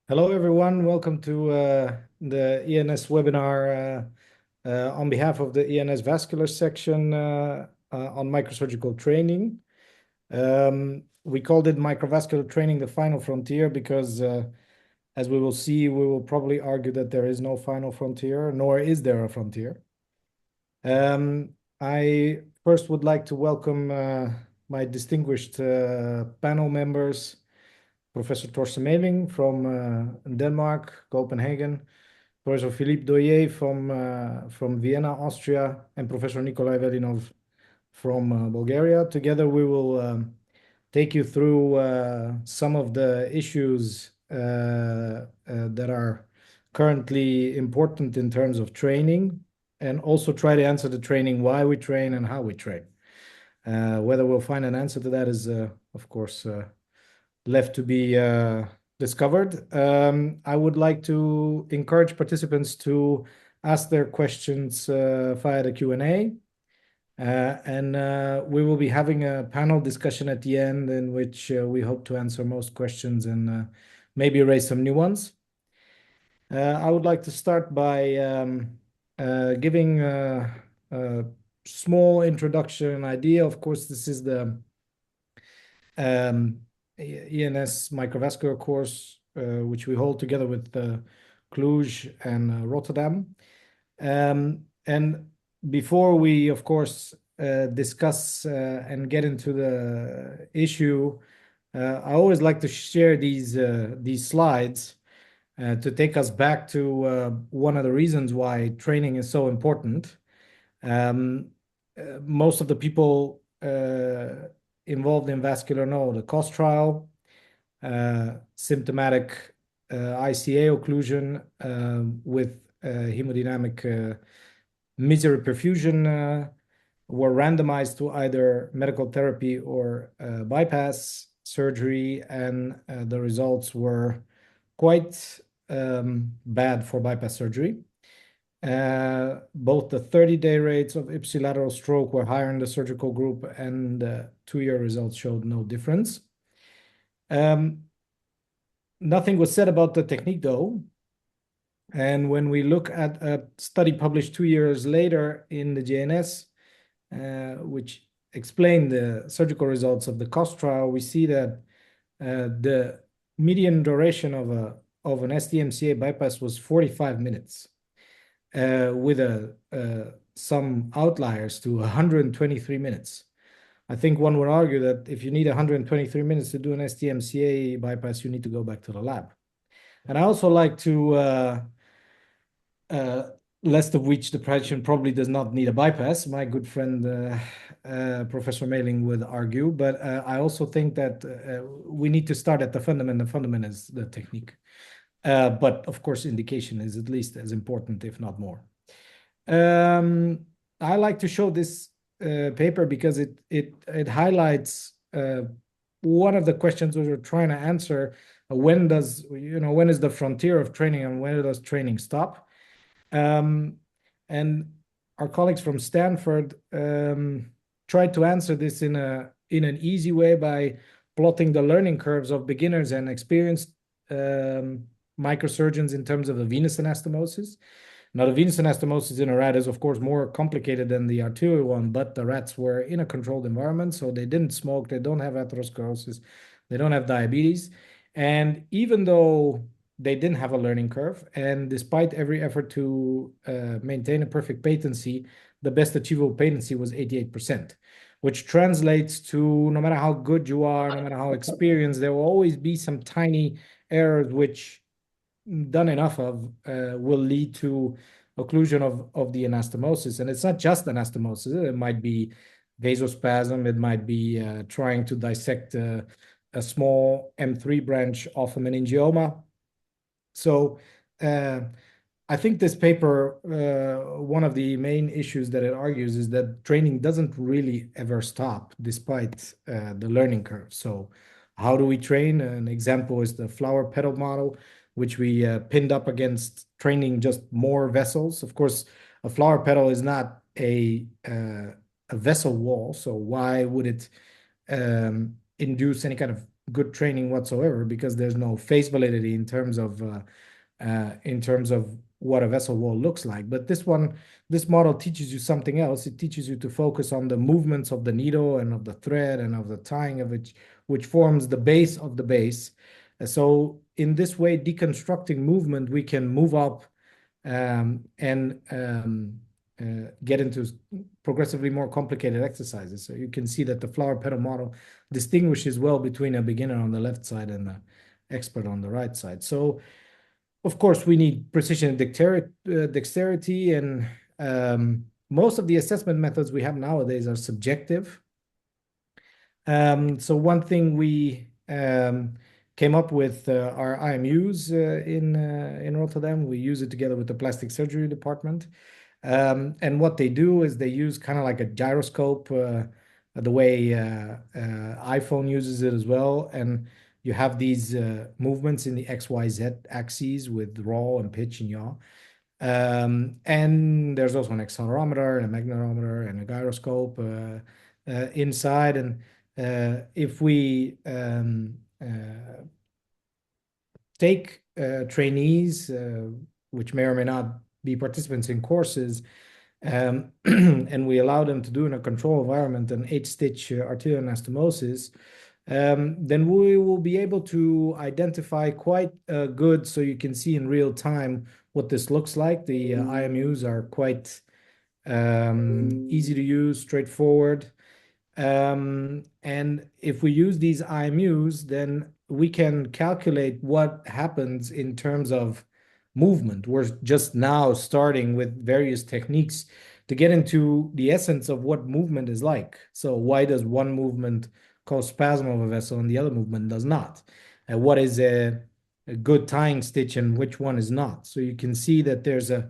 Hello, everyone. Welcome to the EANS webinar on behalf of the EANS Vascular Section on microsurgical training. We called it Microvascular Training, the Final Frontier, because as we will see, we will probably argue that there is no final frontier, nor is there a frontier. I first would like to welcome my distinguished panel members, Professor Torstein Meling from Denmark, Copenhagen, Professor Philippe Dodier from Vienna, Austria, and Professor Nikolay Velinov from Bulgaria. Together, we will take you through some of the issues that are currently important in terms of training, and also try to answer the training, why we train and how we train. Whether we'll find an answer to that is, of course, left to be discovered. I would like to encourage participants to ask their questions via the Q&A. And we will be having a panel discussion at the end in which we hope to answer most questions and maybe raise some new ones. I would like to start by giving a small introduction idea. Of course, this is the EANS microvascular course, which we hold together with Cluj and Rotterdam. And before we, of course, discuss and get into the issue, I always like to share these slides to take us back to one of the reasons why training is so important. Most of the people involved in vascular know the COS trial, symptomatic ICA occlusion with hemodynamic misery perfusion were randomized to either medical therapy or bypass surgery, and the results were quite bad for bypass surgery. Both the 30-day rates of ipsilateral stroke were higher in the surgical group, and the 2-year results showed no difference. Nothing was said about the technique, though. And when we look at a study published 2 years later in the JNS, which explained the surgical results of the COS trial, we see that the median duration of an STMCA bypass was 45 minutes. With some outliers to 123 minutes. I think one would argue that if you need 123 minutes to do an STMCA bypass, you need to go back to the lab. And I also like to, lest of which the patient probably does not need a bypass, my good friend Professor Meling would argue, but I also think that we need to start at the fundament. The fundament is the technique. But of course, indication is at least as important, if not more. I like to show this paper because it highlights one of the questions we were trying to answer. When is the frontier of training, and when does training stop? And our colleagues from Stanford tried to answer this in an easy way by plotting the learning curves of beginners and experienced microsurgeons in terms of the venous anastomosis. Now, the venous anastomosis in a rat is, of course, more complicated than the arterial one, but the rats were in a controlled environment, so they didn't smoke, they don't have atherosclerosis, they don't have diabetes. And even though they didn't have a learning curve, and despite every effort to maintain a perfect patency, the best achievable patency was 88%, which translates to no matter how good you are, no matter how experienced, there will always be some tiny errors which, done enough of, will lead to occlusion of the anastomosis. And it's not just anastomosis. It might be vasospasm. It might be trying to dissect a small M3 branch off a meningioma. So I think this paper, one of the main issues that it argues is that training doesn't really ever stop despite the learning curve. So how do we train? An example is the flower petal model, which we pinned up against training just more vessels. Of course, a flower petal is not a vessel wall, so why would it induce any kind of good training whatsoever, because there's no face validity in terms of what a vessel wall looks like. But this model teaches you something else. It teaches you to focus on the movements of the needle and of the thread and of the tying of it, which forms the base of the base. So in this way, deconstructing movement, we can move up and get into progressively more complicated exercises. So you can see that the flower petal model distinguishes well between a beginner on the left side and an expert on the right side. So of course, we need precision and dexterity, and most of the assessment methods we have nowadays are subjective. So one thing we came up with are IMUs in Rotterdam. We use it together with the plastic surgery department. And what they do is they use kind of like a gyroscope, the way iPhone uses it as well. And you have these movements in the XYZ axes with roll and pitch and yaw. And there's also an accelerometer and a magnetometer and a gyroscope inside. And if we take trainees, which may or may not be participants in courses, and we allow them to do in a control environment an 8-stitch arterial anastomosis, then we will be able to identify quite good, so you can see in real time what this looks like. The IMUs are quite easy to use, straightforward. And if we use these IMUs, then we can calculate what happens in terms of movement. We're just now starting with various techniques to get into the essence of what movement is like. So why does one movement cause spasm of a vessel and the other movement does not? And what is a good tying stitch and which one is not? So you can see that there's a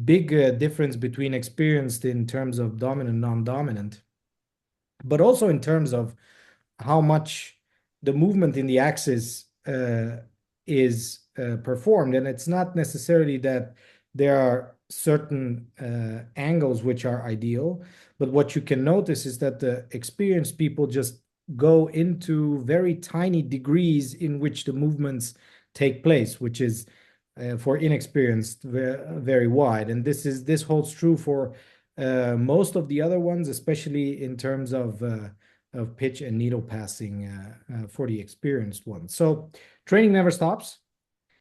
big difference between experienced in terms of dominant, non-dominant, but also in terms of how much the movement in the axis is performed. And it's not necessarily that there are certain angles which are ideal, but what you can notice is that the experienced people just go into very tiny degrees in which the movements take place, which is for inexperienced very wide. And this holds true for most of the other ones, especially in terms of pitch and needle passing for the experienced ones. So training never stops.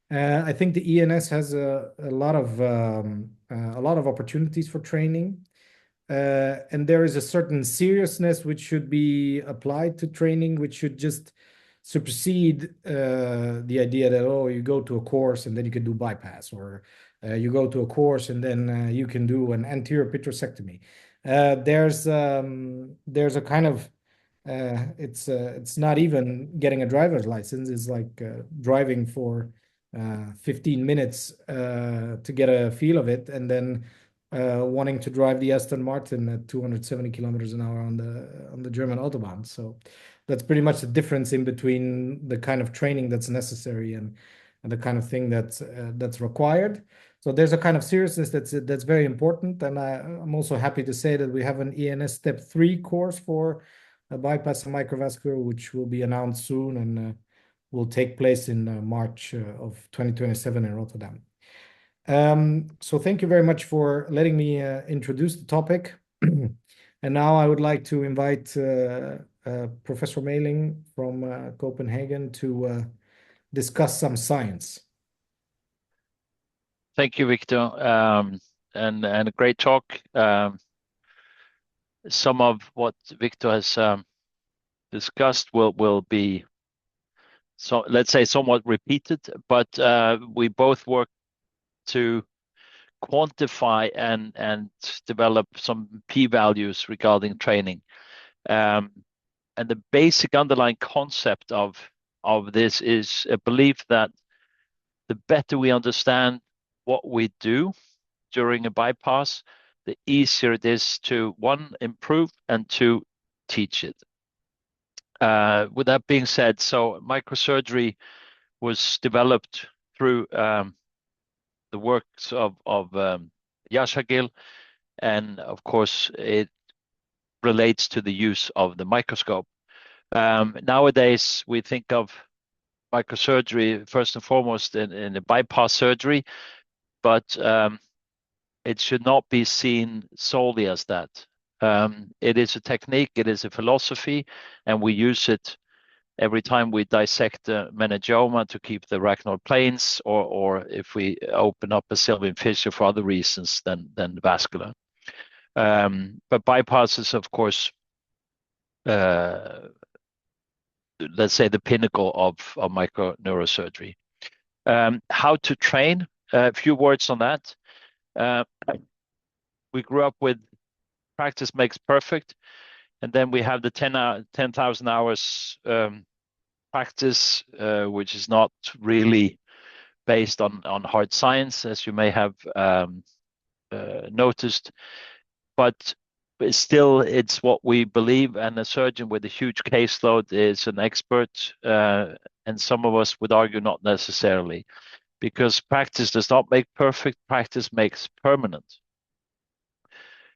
I think the EANS has a lot of opportunities for training, and there is a certain seriousness which should be applied to training, which should just supersede the idea that, oh, you go to a course and then you can do bypass, or you go to a course and then you can do an anterior petrosectomy. There's a kind of it's not even getting a driver's license. It's like driving for 15 minutes to get a feel of it, and then wanting to drive the Aston Martin at 270 kilometers an hour on the German Autobahn. So that's pretty much the difference in between the kind of training that's necessary and the kind of thing that's required. So there's a kind of seriousness that's very important. And I'm also happy to say that we have an EANS Step 3 course for bypass and microvascular, which will be announced soon and will take place in March of 2027 in Rotterdam. So thank you very much for letting me introduce the topic. And now I would like to invite Professor Meling from Copenhagen to discuss some science. Thank you, Victor, and a great talk. Some of what Victor has discussed will be, so let's say, somewhat repeated, but we both work to quantify and develop some p-values regarding training. And the basic underlying concept of this is a belief that the better we understand what we do during a bypass, the easier it is to, one, improve, and two, teach it. With that being said, so microsurgery was developed through the works of Yashagil, and of course it relates to the use of the microscope. Nowadays, we think of microsurgery first and foremost in a bypass surgery, but it should not be seen solely as that. It is a technique, it is a philosophy, and we use it every time we dissect the meningioma to keep the arachnoid planes, or if we open up a sylvian fissure for other reasons than vascular. But bypass is, of course, let's say the pinnacle of microneurosurgery. How to train? A few words on that. We grew up with practice makes perfect, and then we have the 10,000 hours practice, which is not really based on hard science, as you may have noticed, but still it's what we believe, and a surgeon with a huge caseload is an expert, and some of us would argue not necessarily, because practice does not make perfect, practice makes permanent.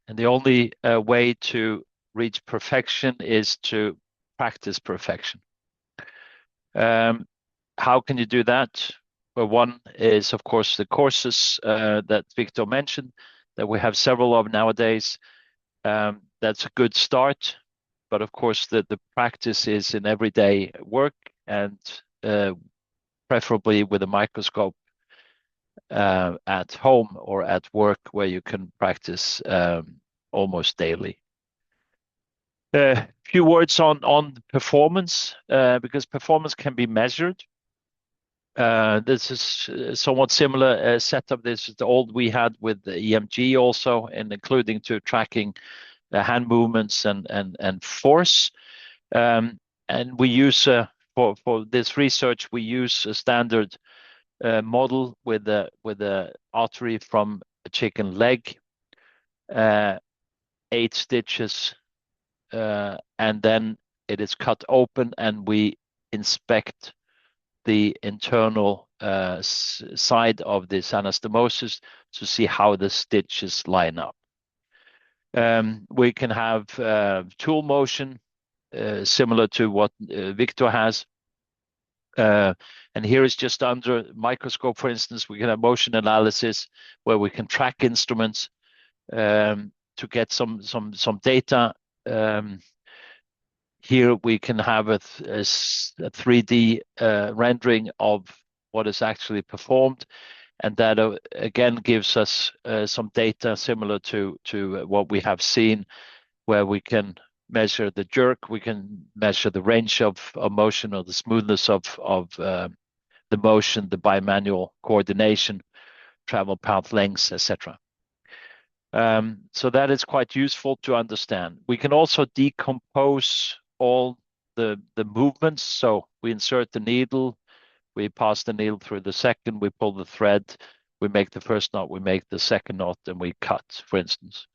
And the only way to reach perfection is to practice perfection. How can you do that? Well, one is, of course, the courses that Victor mentioned, that we have several of nowadays. That's a good start, but of course the practice is in everyday work, and preferably with a microscope at home or at work, where you can practice almost daily. A few words on performance, because performance can be measured. This is somewhat similar setup. This is the old we had with the EMG also, and including to tracking the hand movements and force. And we use for this research, we use a standard model with the artery from a chicken leg, 8 stitches, and then it is cut open, and we inspect the internal side of this anastomosis to see how the stitches line up. We can have tool motion similar to what Victor has. And here is just under microscope, for instance, we can have motion analysis where we can track instruments to get some data. Here we can have a 3D rendering of what is actually performed, and that again gives us some data similar to what we have seen, where we can measure the jerk, we can measure the range of motion, or the smoothness of the motion, the bimanual coordination, travel path lengths, etc. So that is quite useful to understand. We can also decompose all the movements. So we insert the needle, we pass the needle through the second, we pull the thread, we make the first knot, we make the second knot, and we cut, for instance.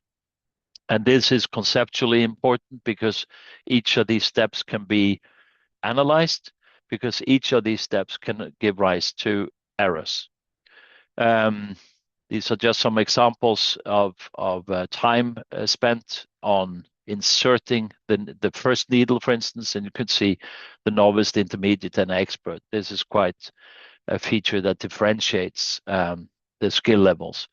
And this is conceptually important because each of these steps can be analyzed, because each of these steps can give rise to errors. These are just some examples of time spent on inserting the first needle, for instance, and you could see the novice, the intermediate, and expert. This is quite a feature that differentiates the skill levels.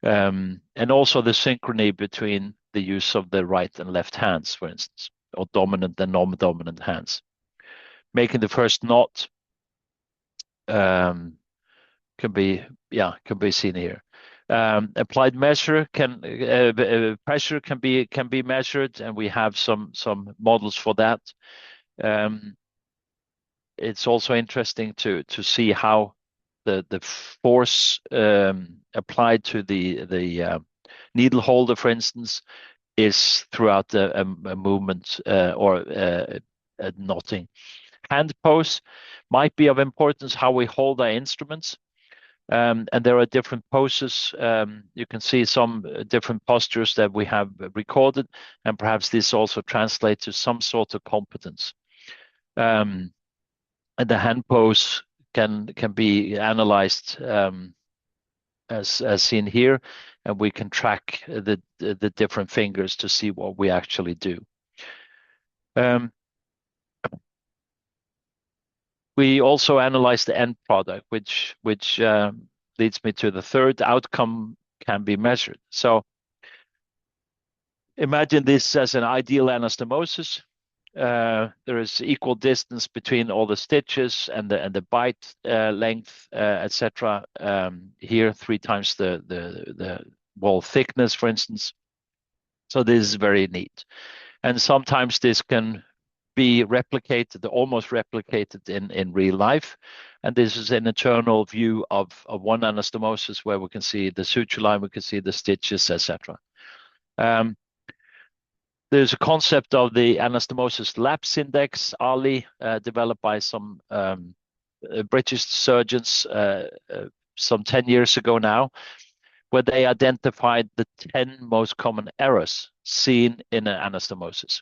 And also the synchrony between the use of the right and left hands, for instance, or dominant and non-dominant hands. Making the first knot can be seen here. Applied measure pressure can be measured, and we have some models for that. It's also interesting to see how the force applied to the needle holder, for instance, is throughout a movement or a knotting. Hand pose might be of importance, how we hold our instruments. And there are different poses. You can see some different postures that we have recorded, and perhaps this also translates to some sort of competence. And the hand pose can be analyzed as seen here, and we can track the different fingers to see what we actually do. we also analyzed the end product, which leads me to the third outcome can be measured. So imagine this as an ideal anastomosis. There is equal distance between all the stitches and the bite length, etc. Here, 3 times the wall thickness, for instance. So this is very neat. And sometimes this can be replicated, almost replicated in real life. And this is an internal view of one anastomosis where we can see the suture line, we can see the stitches, etc. There's a concept of the anastomosis lapse index, ALI, developed by some British surgeons some 10 years ago now, where they identified the 10 most common errors seen in an anastomosis.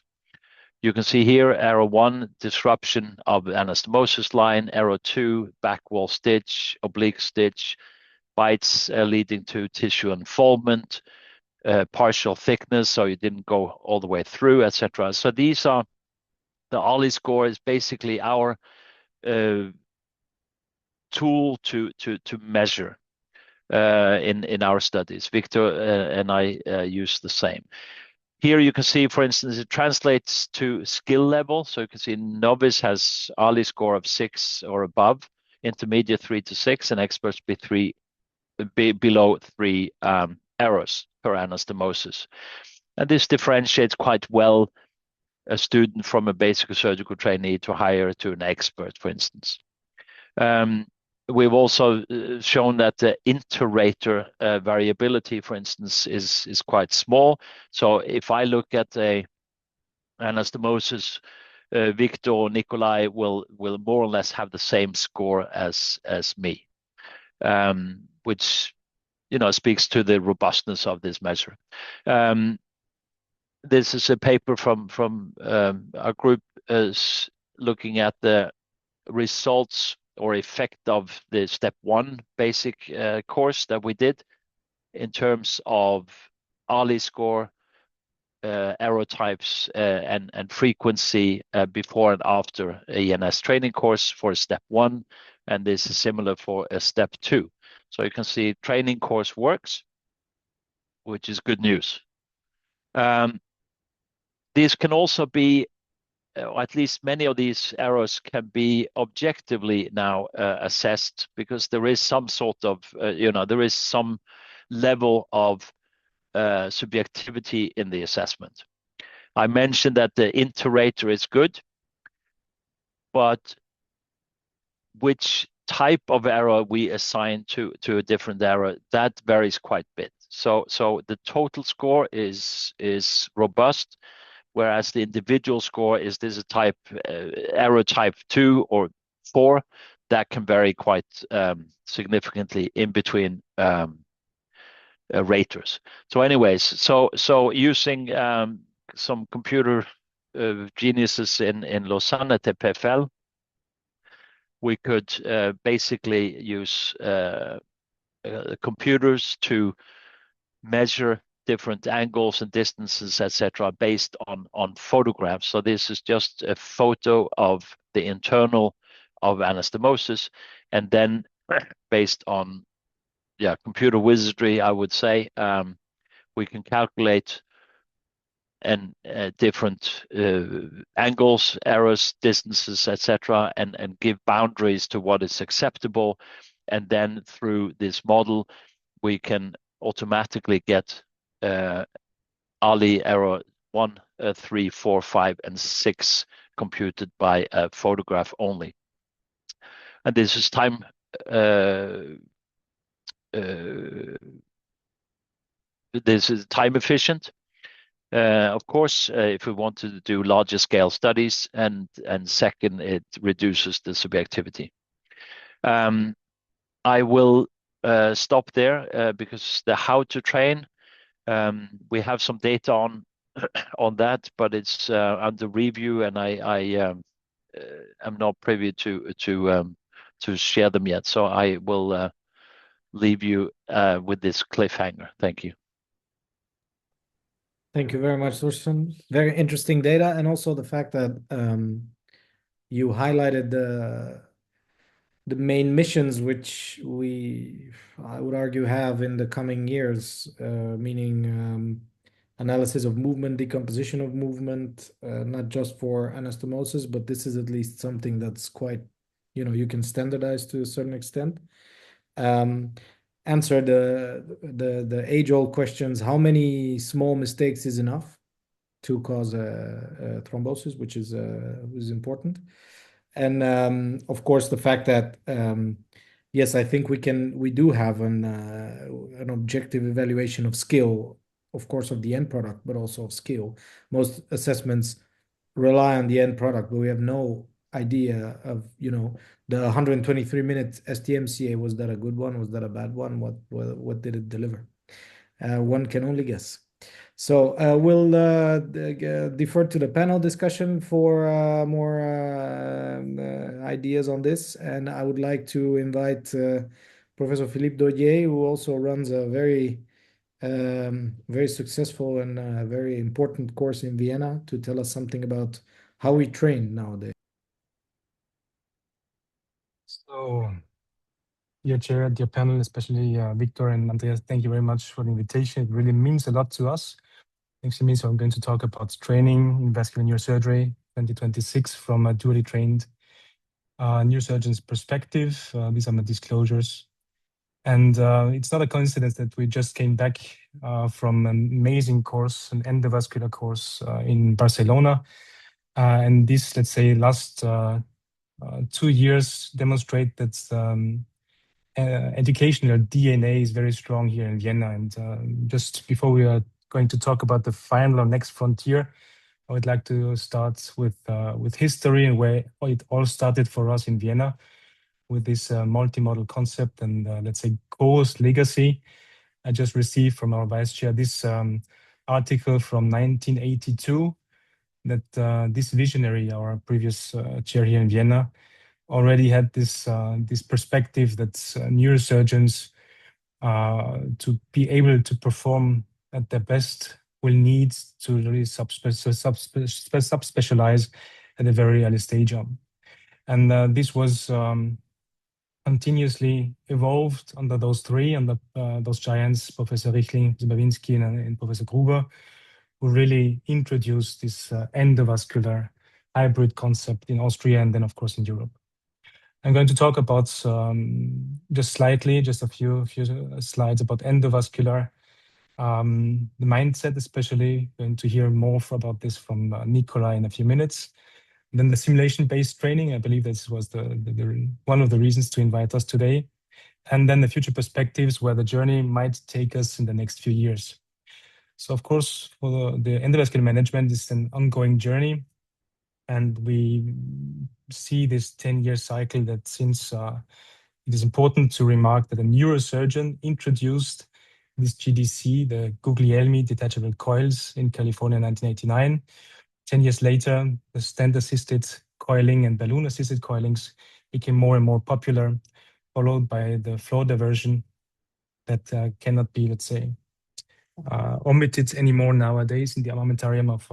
You can see here, error 1, disruption of anastomosis line, error 2, back wall stitch, oblique stitch, bites leading to tissue unfoldment, partial thickness, so you didn't go all the way through, etc. So these are the ALI score is basically our tool to measure in our studies. Victor and I use the same. Here you can see, for instance, it translates to skill level. So you can see novice has ALI score of 6 or above, intermediate 3 to 6, and experts below 3 errors per anastomosis. And this differentiates quite well a student from a basic surgical trainee to hire to an expert, for instance. We've also shown that the inter-rater variability, for instance, is quite small. So if I look at a anastomosis, Victor or Nikolay will more or less have the same score as me, which speaks to the robustness of this measure. This is a paper from our group looking at the results or effect of the step 1 basic course that we did in terms of ALI score, error types, and frequency before and after EANS training course for step 1, and this is similar for a step 2. So you can see training course works, which is good news. These can also be, or at least many of these errors can be objectively now assessed, because there is some sort of, there is some level of subjectivity in the assessment. I mentioned that the inter-rater is good, but which type of error we assign to a different error, that varies quite a bit. So the total score is robust, whereas the individual score is this a type error type 2 or 4 that can vary quite significantly in between raters. So anyways, so using some computer geniuses in Lausanne at the PFL, we could basically use computers to measure different angles and distances, etc., based on photographs. So this is just a photo of the internal of anastomosis, and then based on computer wizardry, I would say, we can calculate and different angles, errors, distances, etc., and give boundaries to what is acceptable. And then through this model, we can automatically get ALI error 1, 3, 4, 5, and 6 computed by a photograph only. And this is time efficient. Of course, if we want to do larger scale studies, and second, it reduces the subjectivity. I will stop there because the how to train, we have some data on that, but it's under review, and I am not privy to share them yet. So I will leave you with this cliffhanger. Thank you. Thank you very much, Torstein. Very interesting data, and also the fact that you highlighted the main missions which I would argue, have in the coming years, meaning analysis of movement, decomposition of movement, not just for anastomosis, but this is at least something that's quite, you can standardize to a certain extent. Answer the age-old questions: how many small mistakes is enough to cause a thrombosis, which is important. And of course, the fact that yes, I think we do have an objective evaluation of skill, of course, of the end product, but also of skill. Most assessments rely on the end product, but we have no idea of, the 123-minute STMCA. Was that a good one? Was that a bad one? What did it deliver? One can only guess. So we'll defer to the panel discussion for more ideas on this. And I would like to invite Professor Philippe Dodier, who also runs a very successful and very important course in Vienna, to tell us something about how we train nowadays. So, dear chair, dear panel, especially Victor and Andreas, thank you very much for the invitation. It really means a lot to us. Actually means I'm going to talk about training in vascular neurosurgery 2026 from a dually trained neurosurgeon's perspective. These are my disclosures. And it's not a coincidence that we just came back from an amazing course, an endovascular course in Barcelona. And this, let's say, last 2 years demonstrate that educational DNA is very strong here in Vienna. And just before we are going to talk about the final or next frontier, I would like to start with history and where it all started for us in Vienna, with this multimodal concept and let's say course legacy. I just received from our vice chair this article from 1982 that this visionary, our previous chair here in Vienna, already had this perspective that neurosurgeons to be able to perform at their best will need to really subspecialize at a very early stage. And this was continuously evolved under those three, under those giants, Professor Richling, Zbavinsky, and Professor Gruber, who really introduced this endovascular hybrid concept in Austria and then, of course, in Europe. I'm going to talk about just a few slides about endovascular, the mindset, especially. Going to hear more about this from Nikolay in a few minutes. And then the simulation-based training. I believe this was one of the reasons to invite us today. And then the future perspectives, where the journey might take us in the next few years. So, of course, for the endovascular management, it's an ongoing journey. And we see this 10-year cycle that since it is important to remark that a neurosurgeon introduced this GDC, the Guglielmi detachable coils, in California in 1989. 10 years later, the stent-assisted coiling and balloon-assisted coilings became more and more popular, followed by the flow diversion that cannot be, let's say, omitted anymore nowadays in the armamentarium of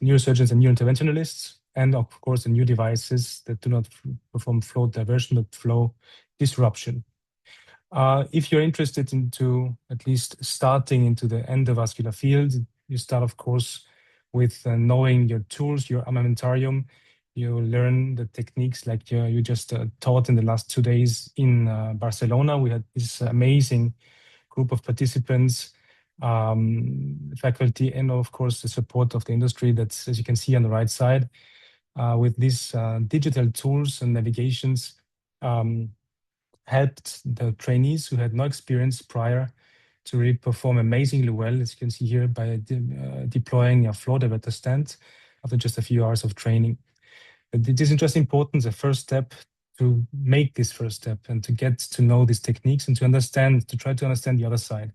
neurosurgeons and neurointerventionalists, and of course the new devices that do not perform flow diversion but flow disruption. If you're interested into at least starting into the endovascular field, you start, of course, with knowing your tools, your armamentarium. You learn the techniques like you just taught in the last 2 days in Barcelona. We had this amazing group of participants, faculty, and of course the support of the industry. That's, as you can see on the right side, with these digital tools and navigations, helped the trainees who had no experience prior to really perform amazingly well, as you can see here, by deploying a flow diverter stent after just a few hours of training. But it is just important, the first step, to make this first step and to get to know these techniques and to try to understand the other side.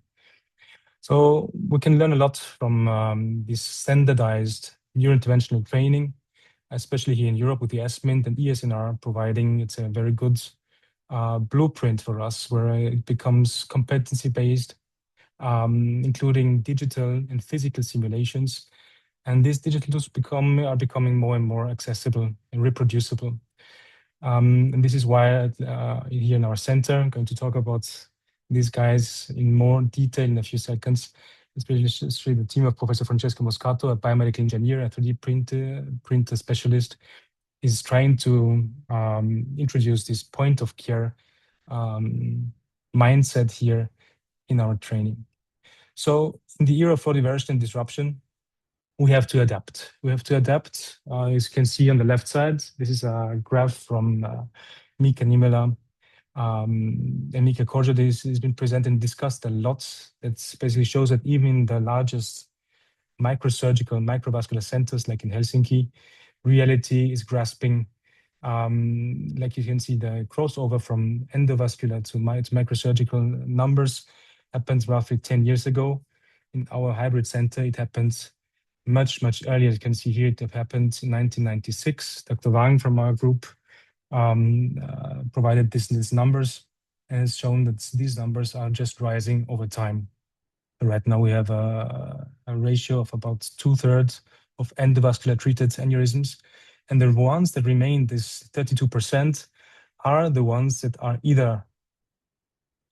So we can learn a lot from this standardized neurointerventional training, especially here in Europe with the ESMINT and ESNR providing. It's a very good blueprint for us, where it becomes competency-based, including digital and physical simulations. And these digital tools are becoming more and more accessible and reproducible. And this is why here in our center, I'm going to talk about these guys in more detail in a few seconds, especially the team of Professor Francesco Moscato, a biomedical engineer, a 3D printer specialist, is trying to introduce this point of care mindset here in our training. So in the era of fraud diversion and disruption, we have to adapt. We have to adapt. As you can see on the left side, this is a graph from Mika Nimela and Mika Korja. This has been presented and discussed a lot. It basically shows that even in the largest microsurgical and microvascular centers, like in Helsinki, reality is grasping. Like you can see, the crossover from endovascular to microsurgical numbers happened roughly 10 years ago. In our hybrid center, it happened much earlier. You can see here it happened in 1996. Dr. Wang from our group provided these numbers and has shown that these numbers are just rising over time. Right now we have a ratio of about 2/3 of endovascular treated aneurysms, and the ones that remain, this 32%, are the ones that are either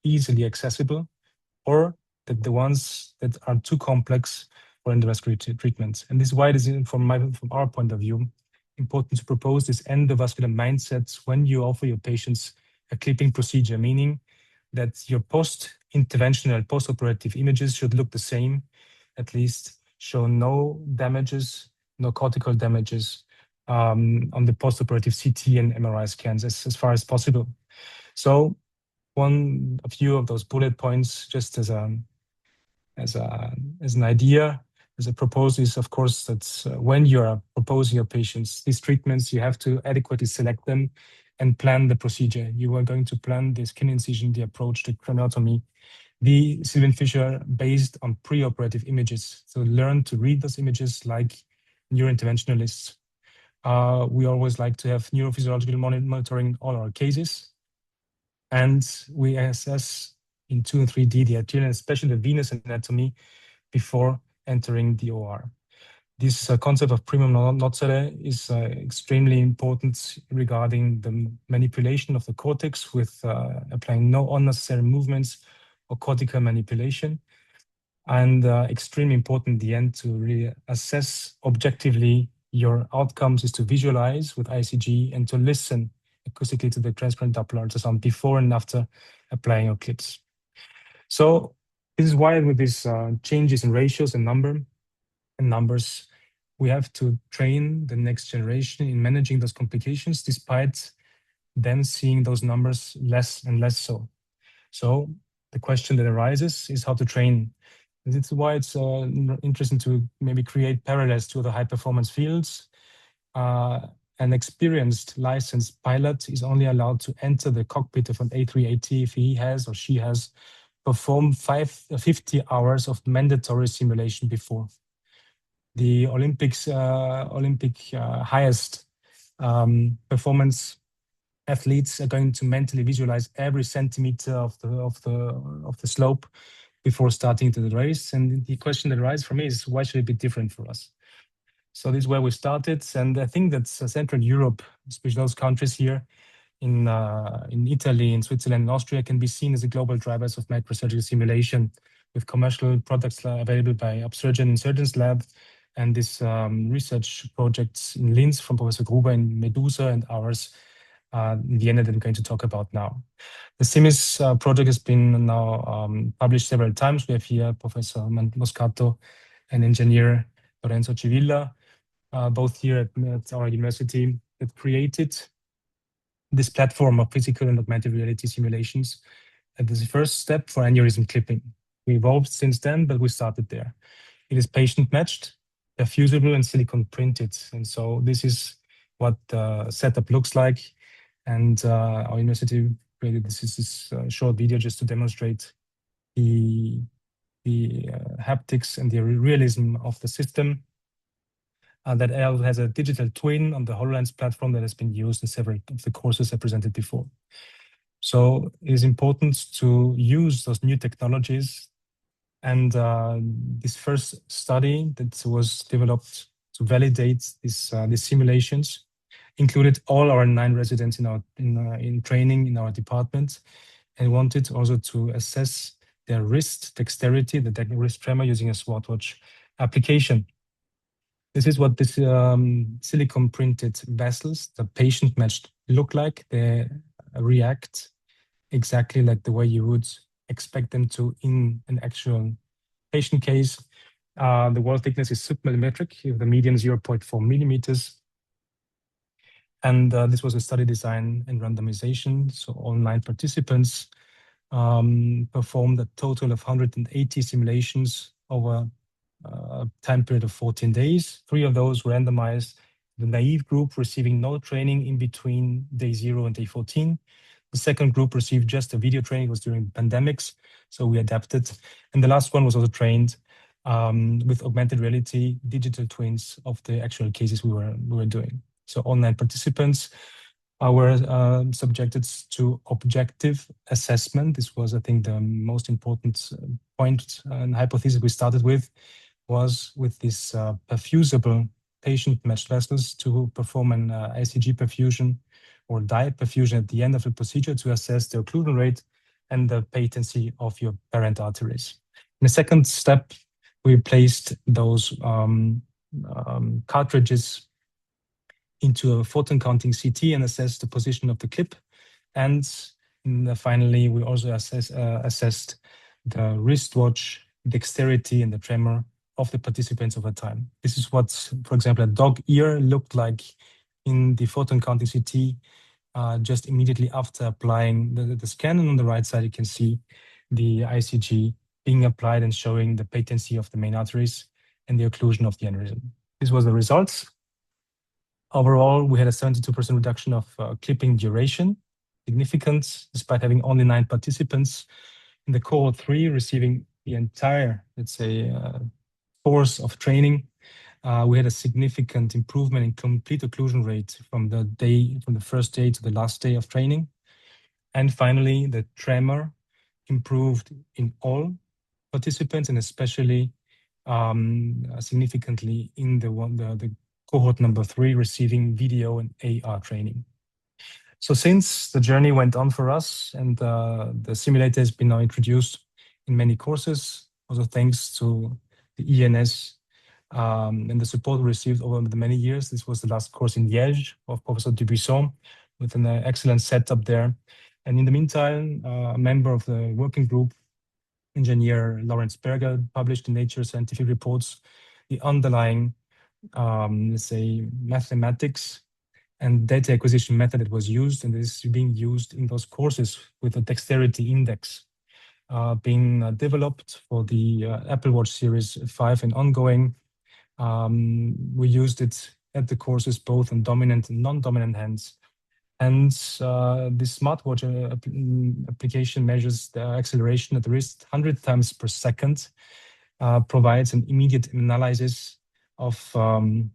easily accessible or that the ones that are too complex for endovascular treatments. And this is why it is, from our point of view, important to propose this endovascular mindset when you offer your patients a clipping procedure, meaning that your post-interventional, post-operative images should look the same, at least show no damages, no cortical damages on the post-operative CT and MRI scans as far as possible. So a few of those bullet points, just as an idea, as a proposal, is of course that when you are proposing your patients these treatments, you have to adequately select them and plan the procedure. You are going to plan the skin incision, the approach, the craniotomy, the Sylvian Fisher based on pre-operative images. So learn to read those images like neurointerventionalists. We always like to have neurophysiological monitoring in all our cases. And we assess in 2 and 3D the arterial, especially the venous anatomy, before entering the OR. This concept of primum nocere is extremely important regarding the manipulation of the cortex with applying no unnecessary movements or cortical manipulation. And extremely important in the end to really assess objectively your outcomes is to visualize with ICG and to listen acoustically to the transparent Doppler ultrasound before and after applying your clips. So this is why with these changes in ratios and numbers, we have to train the next generation in managing those complications, despite them seeing those numbers less and less so. So the question that arises is how to train. And this is why it's interesting to maybe create parallels to the high-performance fields. An experienced licensed pilot is only allowed to enter the cockpit of an A380 if he has or she has performed 50 hours of mandatory simulation before. The Olympic highest performance athletes are going to mentally visualize every centimeter of the slope before starting to the race. And the question that arises for me is, why should it be different for us? So this is where we started, and I think that Central Europe, especially those countries here in Italy, in Switzerland, and Austria, can be seen as the global drivers of microsurgical simulation, with commercial products available by Upsurgeon in Surgeon's Lab, and this research projects in Linz from Professor Gruber in Medusa and ours in Vienna that we're going to talk about now. The SIMIS project has been now published several times. We have here Professor Moscato and engineer Lorenzo Civilla, both here at our university, that created this platform of physical and augmented reality simulations. And this is the first step for aneurysm clipping. We evolved since then, but we started there. It is patient matched, fusible, and silicon printed. And so this is what the setup looks like. And our university created this short video just to demonstrate the haptics and the realism of the system. That has a digital twin on the HoloLens platform that has been used in several of the courses I presented before. So it is important to use those new technologies. And this first study that was developed to validate these simulations included all our 9 residents in training in our department, and wanted also to assess their wrist dexterity, the wrist tremor, using a smartwatch application. This is what this silicone printed vessels, the patient matched, look like. They react exactly like the way you would expect them to in an actual patient case. The wall thickness is submillimetric, the median 0.4 millimeters. And this was a study design and randomization. So all 9 participants performed a total of 180 simulations over a time period of 14 days. 3 of those were randomized. The naive group receiving no training in between day 0 and day 14. The second group received just a video training. It was during pandemics, so we adapted. And the last one was also trained with augmented reality, digital twins of the actual cases we were doing. So all 9 participants were subjected to objective assessment. This was, I think, the most important point and hypothesis we started with, was with this perfusible patient-matched vessels to perform an ICG perfusion or diet perfusion at the end of the procedure to assess the occlusion rate and the patency of your parent arteries. In the second step, we placed those cartridges into a photon counting CT and assessed the position of the clip. And finally, we also assessed the wristwatch dexterity and the tremor of the participants over time. This is what, for example, a dog ear looked like in the photon counting CT just immediately after applying the scan. And on the right side, you can see the ICG being applied and showing the patency of the main arteries and the occlusion of the aneurysm. This was the results. Overall, we had a 72% reduction of clipping duration, significant, despite having only 9 participants. In the cohort 3, receiving the entire, let's say, course of training, we had a significant improvement in complete occlusion rate from the first day to the last day of training. And finally, the tremor improved in all participants, and especially significantly in the cohort number 3, receiving video and AR training. So since the journey went on for us, and the simulator has been now introduced in many courses, also thanks to the EANS and the support we received over the many years. This was the last course in Liège of Professor Dubuisson, with an excellent setup there. And in the meantime, a member of the working group, engineer Lawrence Berger, published in Nature Scientific Reports the underlying, let's say, mathematics and data acquisition method that was used, and this is being used in those courses with a dexterity index being developed for the Apple Watch Series 5 and ongoing. We used it at the courses both on dominant and non-dominant hands. And this smartwatch application measures the acceleration at the wrist 100 times per second, provides an immediate analysis of the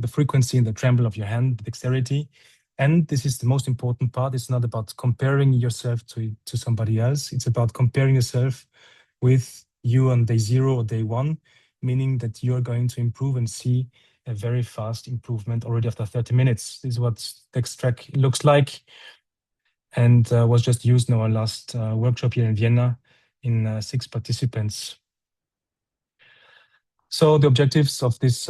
frequency and the tremble of your hand, dexterity. And this is the most important part. It's not about comparing yourself to somebody else. It's about comparing yourself with you on day 0 or day 1, meaning that you're going to improve and see a very fast improvement already after 30 minutes. This is what DexTrack looks like, and was just used in our last workshop here in Vienna in 6 participants. So the objectives of this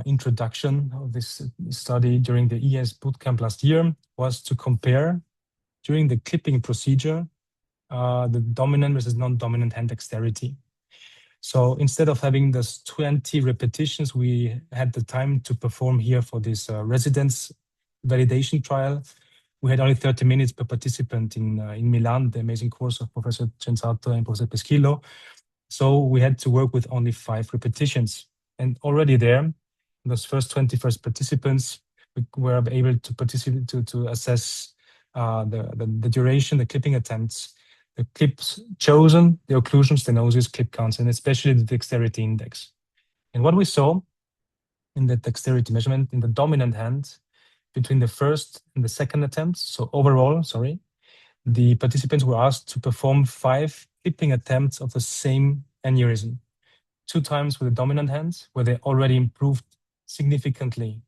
introduction of this study during the EANS bootcamp last year was to compare, during the clipping procedure, the dominant versus non-dominant hand dexterity. So instead of having those 20 repetitions we had the time to perform here for this residence validation trial, we had only 30 minutes per participant in Milan, the amazing course of Professor Censato and Professor Peschillo. So we had to work with only 5 repetitions. And already there, those first 21st participants, we were able to participate to assess the duration, the clipping attempts, the clips chosen, the occlusion, stenosis, clip counts, and especially the dexterity index. And what we saw in the dexterity measurement in the dominant hand between the first and the second attempt, so overall, the participants were asked to perform 5 clipping attempts of the same aneurysm, 2 times with the dominant hand, where they already improved significantly.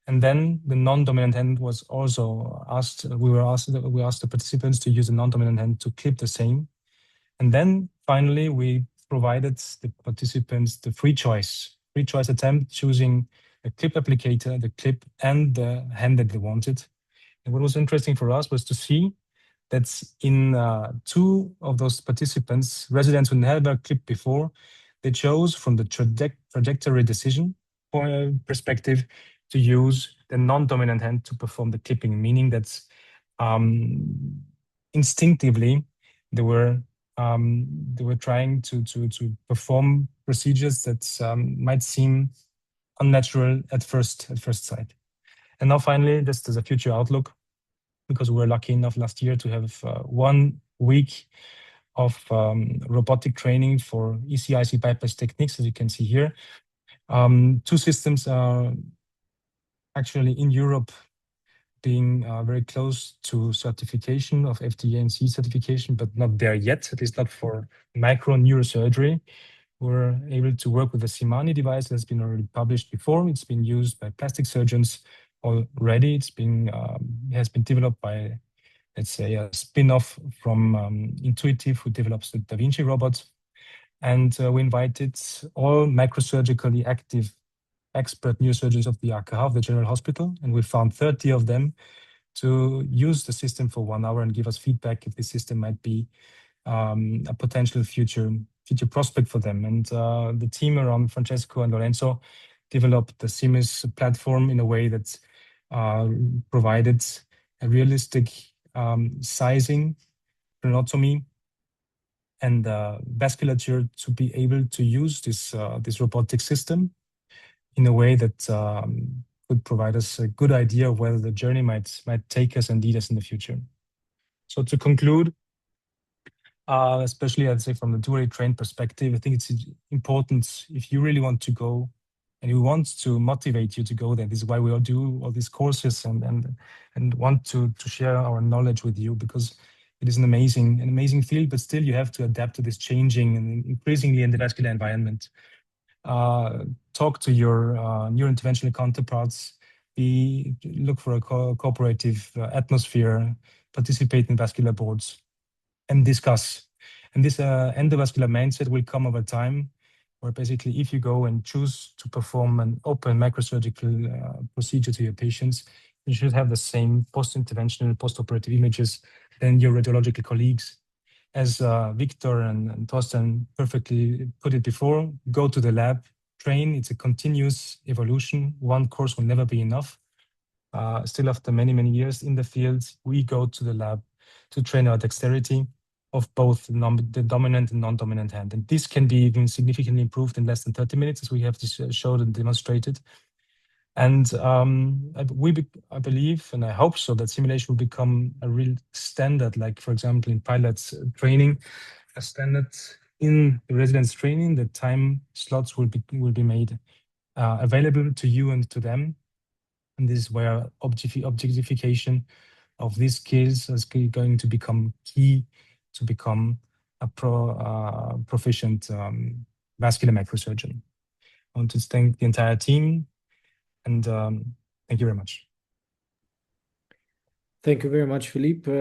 And then the non-dominant hand was also asked. We asked the participants to use the non-dominant hand to clip the same. And then finally, we provided the participants the free choice attempt, choosing a clip applicator, the clip, and the hand that they wanted. And what was interesting for us was to see that in 2 of those participants, residents who never clipped before, they chose from the trajectory decision perspective to use the non-dominant hand to perform the clipping, meaning that instinctively they were trying to perform procedures that might seem unnatural at first sight. And now finally, just as a future outlook, because we were lucky enough last year to have 1 week of robotic training for ECIC bypass techniques, as you can see here. 2 systems are actually in Europe being very close to certification of FDA&C certification, but not there yet, at least not for micro neurosurgery. We're able to work with the Simani device that's been already published before. It's been used by plastic surgeons already. It has been developed by, let's say, a spin-off from Intuitive, who develops the Da Vinci robot. And we invited all microsurgically active expert neurosurgeons of the AKH, of the General Hospital, and we found 30 of them to use the system for 1 hour and give us feedback if the system might be a potential future prospect for them. And the team around Francesco and Lorenzo developed the SIMIS platform in a way that provided a realistic sizing, craniotomy, and vasculature to be able to use this robotic system in a way that could provide us a good idea of whether the journey might take us and lead us in the future. So to conclude, especially I'd say from the dually trained perspective, I think it's important if you really want to go and we want to motivate you to go there. This is why we all do all these courses and want to share our knowledge with you, because it is an amazing field, but still you have to adapt to this changing and increasingly endovascular environment. Talk to your neurointerventional counterparts, look for a cooperative atmosphere, participate in vascular boards, and discuss. And this endovascular mindset will come over time, where basically if you go and choose to perform an open microsurgical procedure to your patients, you should have the same post-interventional, post-operative images than your radiological colleagues. As Victor and Torstein perfectly put it before, go to the lab, train. It's a continuous evolution. 1 course will never be enough. Still after many years in the field, we go to the lab to train our dexterity of both the dominant and non-dominant hand. And this can be even significantly improved in less than 30 minutes, as we have showed and demonstrated. And I believe, and I hope so, that simulation will become a real standard, like, for example, in pilots training, a standard in the residence training. The time slots will be made available to you and to them. And this is where objectification of these skills is going to become key to become a proficient vascular microsurgeon. I want to thank the entire team. And thank you very much. Thank you very much, Philippe.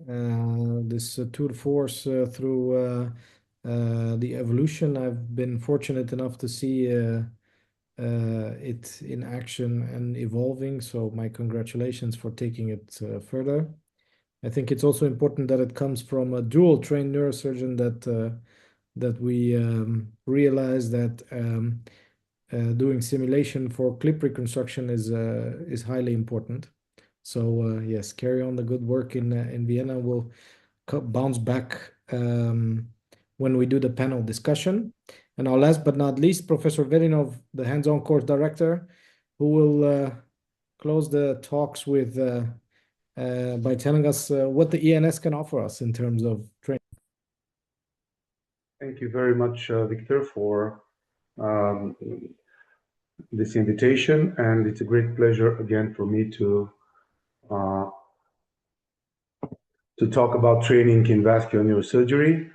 This tour de force through the evolution, I've been fortunate enough to see it in action and evolving. So my congratulations for taking it further. I think it's also important that it comes from a dual trained neurosurgeon that we realize that doing simulation for clip reconstruction is highly important. So yes, carry on the good work in Vienna. We'll bounce back when we do the panel discussion. And our last but not least, Professor Velinov, the hands-on course director, who will close the talks with by telling us what the EANS can offer us in terms of training. Thank you very much, Victor, for this invitation, and it's a great pleasure again for me to talk about training in vascular neurosurgery.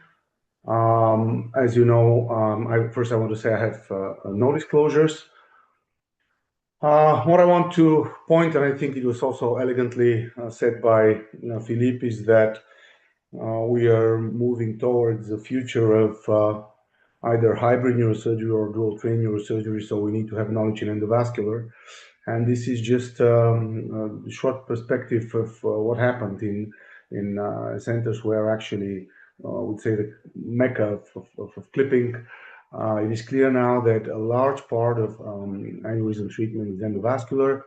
As you know, first I want to say I have no disclosures. What I want to point, and I think it was also elegantly said by Philippe, is that we are moving towards the future of either hybrid neurosurgery or dual train neurosurgery, so we need to have knowledge in endovascular. And this is just a short perspective of what happened in centers where actually, I would say, the mecca of clipping. It is clear now that a large part of aneurysm treatment is endovascular.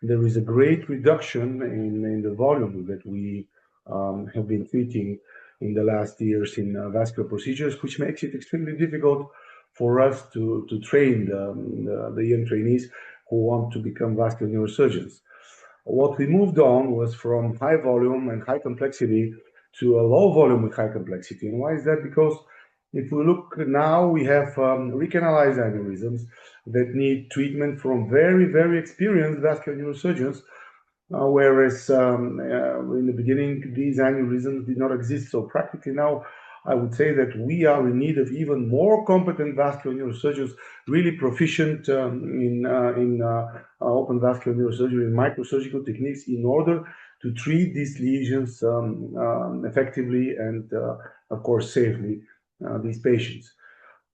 There is a great reduction in the volume that we have been treating in the last years in vascular procedures, which makes it extremely difficult for us to train the young trainees who want to become vascular neurosurgeons. What we moved on was from high volume and high complexity to a low volume with high complexity. And why is that? Because if we look now, we have recanalized aneurysms that need treatment from very, very experienced vascular neurosurgeons, whereas in the beginning, these aneurysms did not exist. So practically now, I would say that we are in need of even more competent vascular neurosurgeons, really proficient in open vascular neurosurgery and microsurgical techniques in order to treat these lesions effectively and, of course, safely these patients.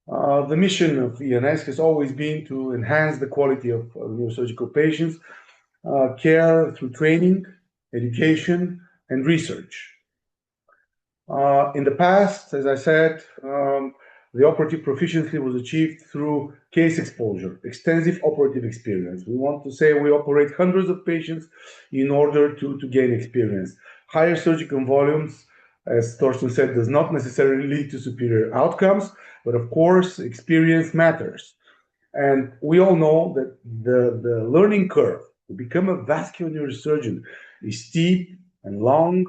The mission of EANS has always been to enhance the quality of neurosurgical patients, care through training, education, and research. In the past, as I said, the operative proficiency was achieved through case exposure, extensive operative experience. We want to say we operate hundreds of patients in order to gain experience. Higher surgical volumes, as Torstein said, does not necessarily lead to superior outcomes, but of course, experience matters. And we all know that the learning curve to become a vascular neurosurgeon is steep and long,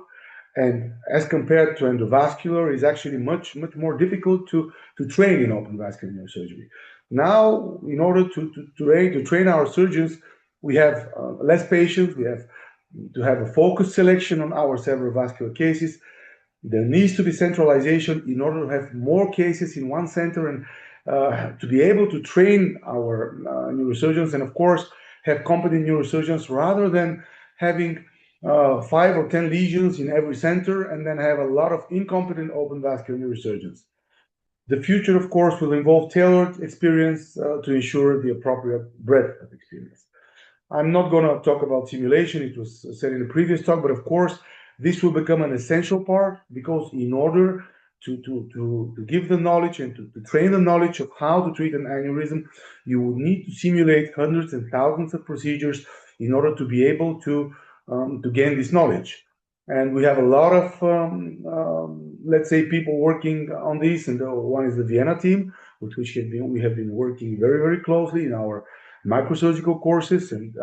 and as compared to endovascular, is actually much more difficult to train in open vascular neurosurgery. Now, in order to train our surgeons, we have less patients. We have to have a focused selection on our several vascular cases. There needs to be centralization in order to have more cases in one center and to be able to train our neurosurgeons and, of course, have competent neurosurgeons rather than having 5 or 10 lesions in every center and then have a lot of incompetent open vascular neurosurgeons. The future, of course, will involve tailored experience to ensure the appropriate breadth of experience. I'm not going to talk about simulation. It was said in the previous talk, but of course, this will become an essential part because in order to give the knowledge and to train the knowledge of how to treat an aneurysm, you will need to simulate hundreds and thousands of procedures in order to be able to gain this knowledge. And we have a lot of, let's say, people working on this. And one is the Vienna team, with which we have been working very, very closely in our microsurgical courses and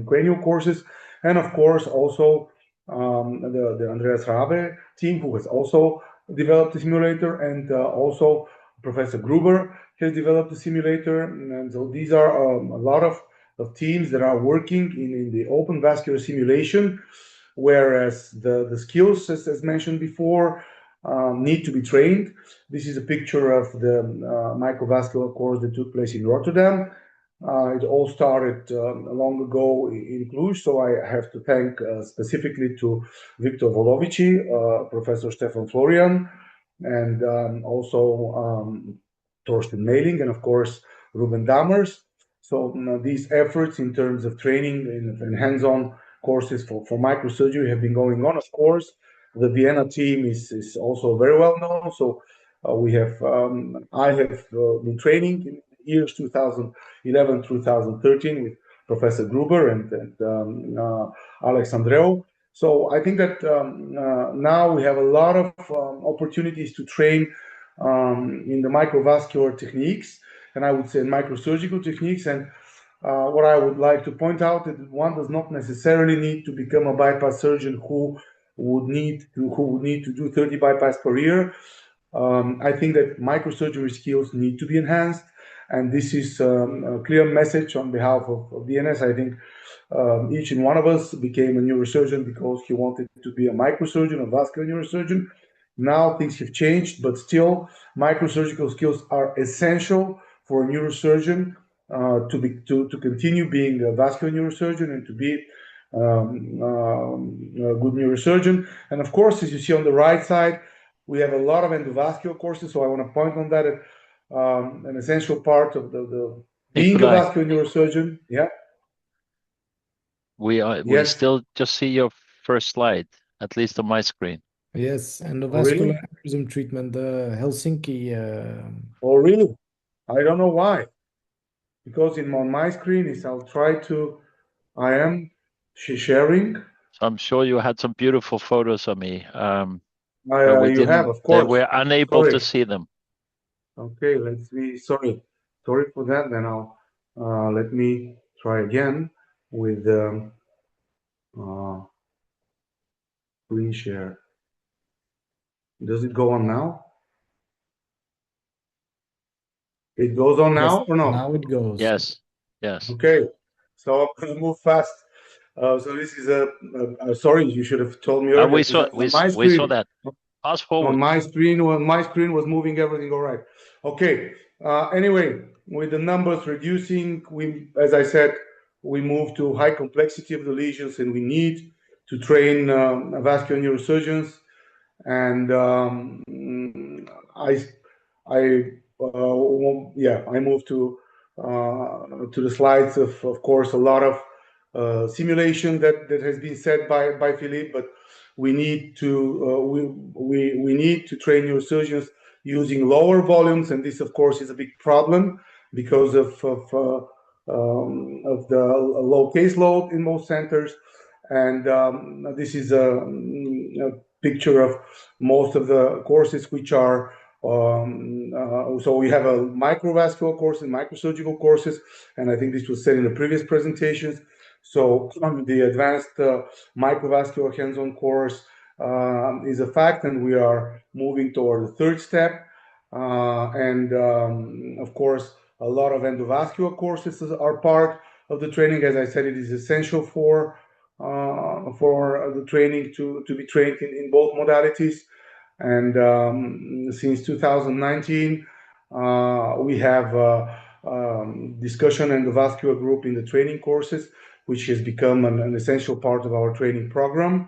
cranial courses. And of course, also the Andreas Gruber team, who has also developed a simulator, and also Professor Gruber has developed a simulator. And so these are a lot of teams that are working in the open vascular simulation, whereas the skills, as mentioned before, need to be trained. This is a picture of the microvascular course that took place in Rotterdam. It all started long ago in Cluj, so I have to thank specifically to Victor Volovici, Professor Stefan Florian, and also Torstein Meling, and of course Ruben Dammers. So these efforts in terms of training and hands-on courses for microsurgery have been going on. Of course, the Vienna team is also very well known. So we have I have been training in years 2011 through 2013 with Professor Gruber and Alex Andreou. So I think that now we have a lot of opportunities to train in the microvascular techniques, and I would say microsurgical techniques. And what I would like to point out is that one does not necessarily need to become a bypass surgeon who would need to do 30 bypass per year. I think that microsurgery skills need to be enhanced, and this is a clear message on behalf of EANS. I think each and one of us became a neurosurgeon because he wanted to be a microsurgeon, a vascular neurosurgeon. Now things have changed, but still microsurgical skills are essential for a neurosurgeon to continue being a vascular neurosurgeon and to be a good neurosurgeon. And of course, as you see on the right side, we have a lot of endovascular courses. So I want to point on that. An essential part of the being Nikolay, a vascular neurosurgeon. Yeah. We Yes. still just see your first slide, at least on my screen. Yes, and the Oh, really? vascular aneurysm treatment, Helsinki. Oh, really? I don't know why. Because on my screen is I am sharing. So I'm sure you had some beautiful photos of me. You have, of course. We're unable Sorry. to see them. Okay, sorry for that. Then let me try again with screen share. Does it go on now? It goes on now Yes, or no? now it goes. Yes. Okay, so I'm gonna move fast. So this is sorry, you should have told me earlier. We saw that. Pass forward. On my screen was moving everything all right. Okay. Anyway, with the numbers reducing, as I said, we move to high complexity of the lesions, and we need to train vascular neurosurgeons. And I moved to the slides of course, a lot of simulation that has been said by Philippe, but we need to we need to train neurosurgeons using lower volumes, and this of course is a big problem because of the low caseload in most centers. And this is a picture of most of the courses which are so we have a microvascular course and microsurgical courses, and I think this was said in the previous presentations. So the advanced microvascular hands-on course is a fact, and we are moving toward the third step. And of course, a lot of endovascular courses are part of the training. As I said, it is essential for the training to be trained in both modalities. And since 2019, we have discussion endovascular group in the training courses, which has become an essential part of our training program.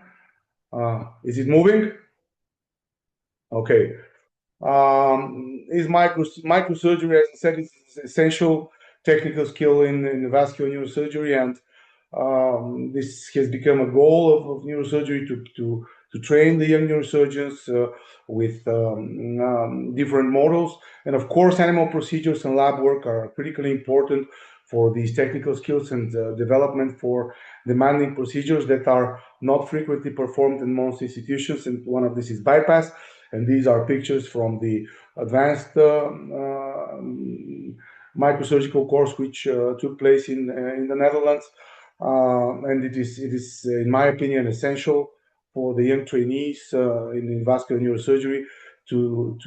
Is it moving? Okay. Is microsurgery, as I said, is essential technical skill in vascular neurosurgery, and this has become a goal of neurosurgery to train the young neurosurgeons with different models. And of course, animal procedures and lab work are critically important for these technical skills and development for demanding procedures that are not frequently performed in most institutions. And one of this is bypass. And these are pictures from the advanced microsurgical course, which took place in the Netherlands. And it is, in my opinion, essential for the young trainees in vascular neurosurgery to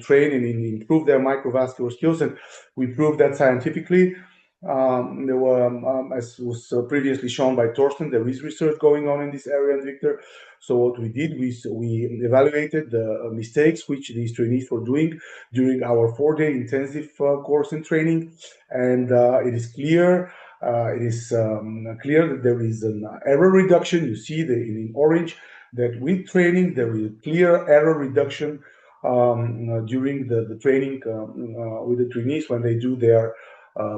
train and improve their microvascular skills. And we proved that scientifically. There were, as was previously shown by Torstein, there is research going on in this area, and Victor. So what we did, we evaluated the mistakes which these trainees were doing during our 4-day intensive course and training, and it is clear. It is clear that there is an error reduction. You see in orange that with training there is clear error reduction during the training with the trainees when they do their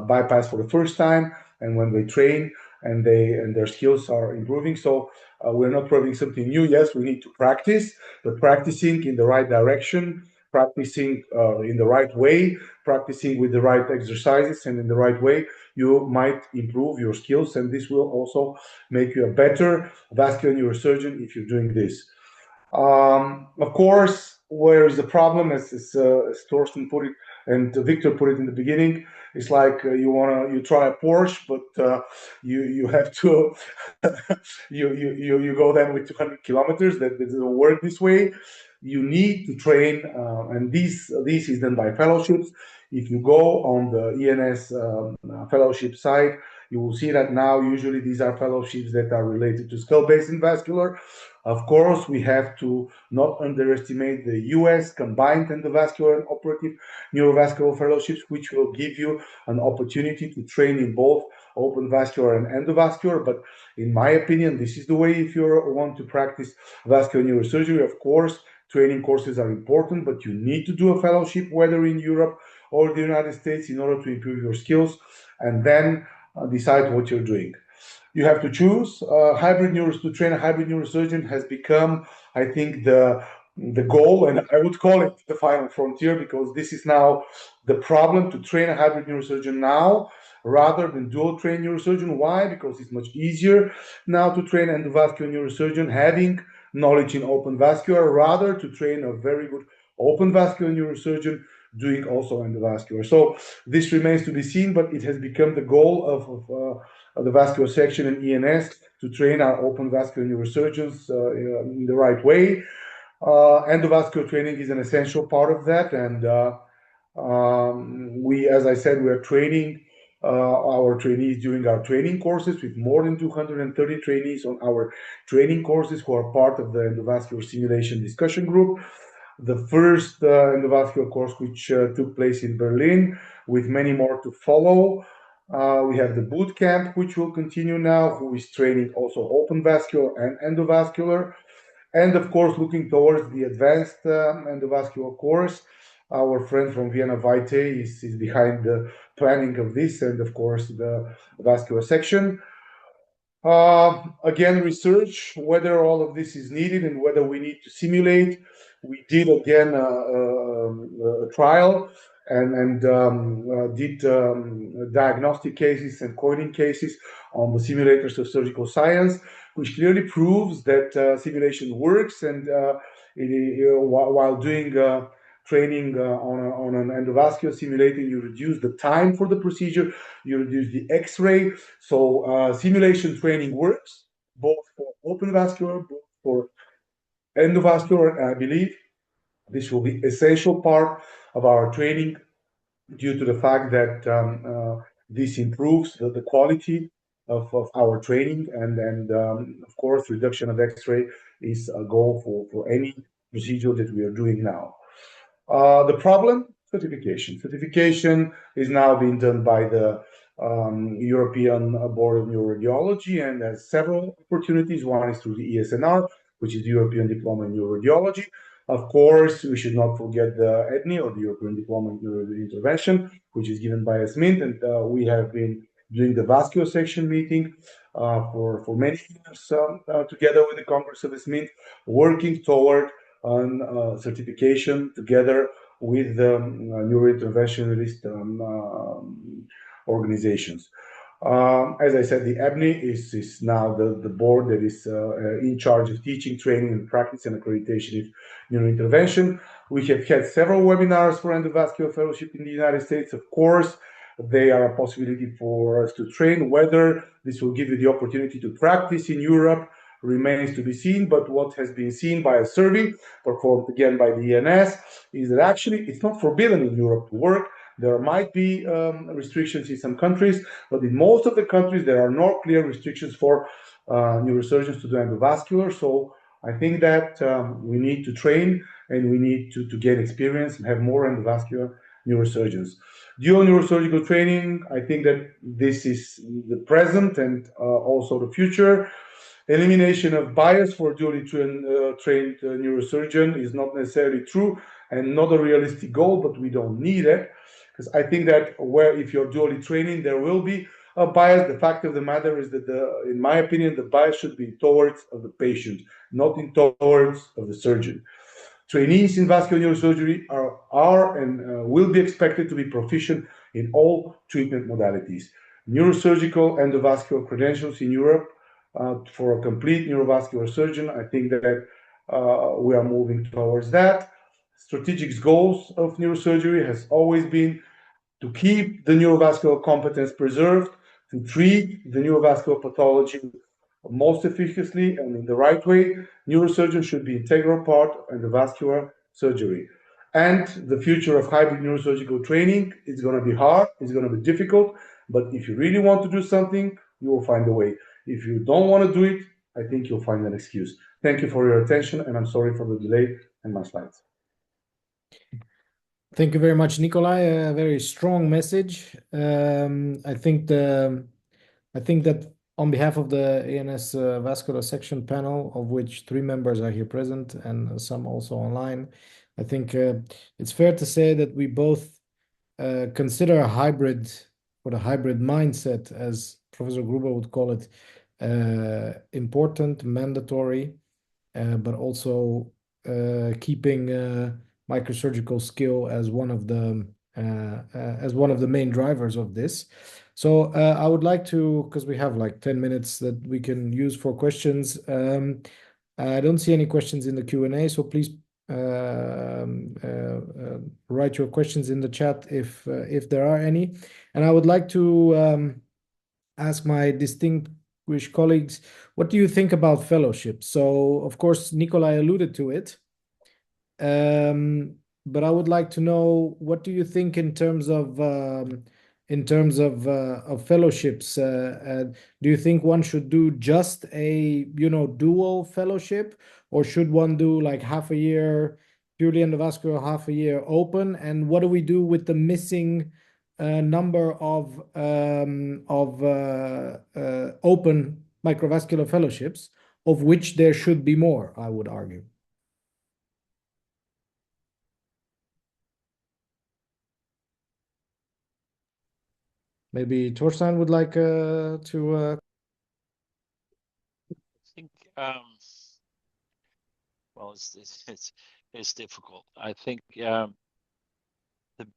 bypass for the first time, and when they train and their skills are improving. So we're not proving something new. Yes, we need to practice, but practicing in the right direction, practicing in the right way, practicing with the right exercises and in the right way, you might improve your skills, and this will also make you a better vascular neurosurgeon if you're doing this. Of course, where is the problem, as Torstein put it and Victor put it in the beginning, it's like you try a Porsche, but you have to you go then with 200 kilometers. That doesn't work this way. You need to train, and this is done by fellowships. If you go on the EANS fellowship site, You will see that now usually these are fellowships that are related to skull-based vascular. Of course, we have to not underestimate the US combined endovascular and operative neurovascular fellowships, which will give you an opportunity to train in both open vascular and endovascular. But in my opinion, this is the way if you want to practice vascular neurosurgery. Of course, training courses are important, but you need to do a fellowship, whether in Europe or the United States, in order to improve your skills, and then decide what you're doing. You have to choose. To train a hybrid neurosurgeon has become, I think, the goal, and I would call it the final frontier, because this is now the problem, to train a hybrid neurosurgeon now rather than dual train neurosurgeon. Why? Because it's much easier now to train endovascular neurosurgeon having knowledge in open vascular, rather to train a very good open vascular neurosurgeon doing also endovascular. So this remains to be seen, but it has become the goal of the vascular section in EANS to train our open vascular neurosurgeons in the right way. Endovascular training is an essential part of that, and as I said, we are training our trainees during our training courses, with more than 230 trainees on our training courses who are part of the endovascular simulation discussion group. The first endovascular course, which took place in Berlin, with many more to follow. We have the boot camp, which will continue now, who is training also open vascular and endovascular. And of course, looking towards the advanced endovascular course, our friend from Vienna, Vite, is behind the planning of this, and of course, the vascular section. Again, research, whether all of this is needed and whether we need to simulate. We did again a trial and did diagnostic cases and coding cases on the simulators of surgical science, which clearly proves that simulation works, and while doing training on an endovascular simulator, you reduce the time for the procedure, you reduce the X-ray. So simulation training works, both for open vascular, both for endovascular, and I believe this will be essential part of our training, due to the fact that this improves the quality of our training, and of course, reduction of X-ray is a goal for any procedure that we are doing now. The problem, certification. Certification is now being done by the European Board of Neuroradiology, and has several opportunities. One is through the ESNR, which is the European Diploma in Neuroradiology. Of course, we should not forget the EDNI, or the European Diploma in Neurointervention, which is given by ESMINT, and we have been doing the vascular section meeting for many years together with the Congress of ESMINT, working toward certification together with the neurointerventionalist organizations. As I said, the EBNI is now the board that is in charge of teaching, training, and practice and accreditation of neurointervention. We have had several webinars for endovascular fellowship in the United States. Of course, they are a possibility for us to train. Whether this will give you the opportunity to practice in Europe remains to be seen, but what has been seen by a survey performed again by the EANS is that actually it's not forbidden in Europe to work. There might be restrictions in some countries, but in most of the countries there are no clear restrictions for neurosurgeons to do endovascular. So I think that we need to train, and we need to gain experience and have more endovascular neurosurgeons. Dual neurosurgical training, I think that this is the present and also the future. Elimination of bias for dually trained neurosurgeon is not necessarily true and not a realistic goal, but we don't need it, because I think that if you're dually training, there will be a bias. The fact of the matter is that, in my opinion, the bias should be towards of the patient, not in towards of the surgeon. Trainees in vascular neurosurgery are and will be expected to be proficient in all treatment modalities. Neurosurgical endovascular credentials in Europe for a complete neurovascular surgeon, I think that we are moving towards that. Strategic goals of neurosurgery has always been to keep the neurovascular competence preserved, to treat the neurovascular pathology most efficaciously and in the right way. Neurosurgeons should be an integral part of the vascular surgery. And the future of hybrid neurosurgical training is going to be hard, it's going to be difficult, But if you really want to do something, you will find a way. If you don't want to do it, I think you'll find an excuse. Thank you for your attention, and I'm sorry for the delay and my slides. Thank you very much, Nikolay. A very strong message. I think that on behalf of the EANS Vascular Section panel, of which 3 members are here present and some also online, I think it's fair to say that we both consider a hybrid, or the hybrid mindset, as Professor Gruber would call it, important, mandatory, but also keeping microsurgical skill as one of the main drivers of this. So I would like to, because we have like 10 minutes that we can use for questions. I don't see any questions in the Q&A, so please write your questions in the chat if there are any. And I would like to ask my distinguished colleagues, what do you think about fellowship? So, of course, Nikolay alluded to it. But I would like to know, what do you think in terms of fellowships? Do you think one should do just a dual fellowship, or should one do like half a year purely endovascular, half a year open? And what do we do with the missing number of open microvascular fellowships, of which there should be more, I would argue? Maybe Torstein would like to. I think well, it's difficult. I think the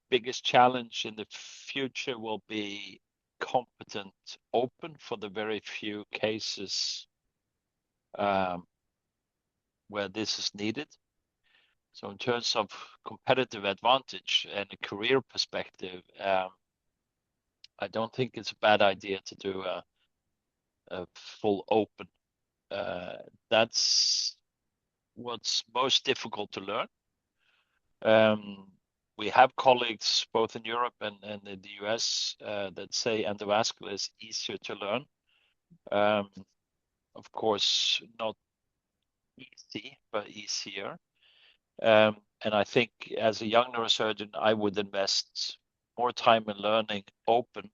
biggest challenge in the future will be competent open for the very few cases where this is needed. So in terms of competitive advantage and a career perspective, I don't think it's a bad idea to do a full open. That's what's most difficult to learn. We have colleagues both in Europe and in the US that say endovascular is easier to learn. Of course, not easy, but easier. And I think as a young neurosurgeon, I would invest more time in learning open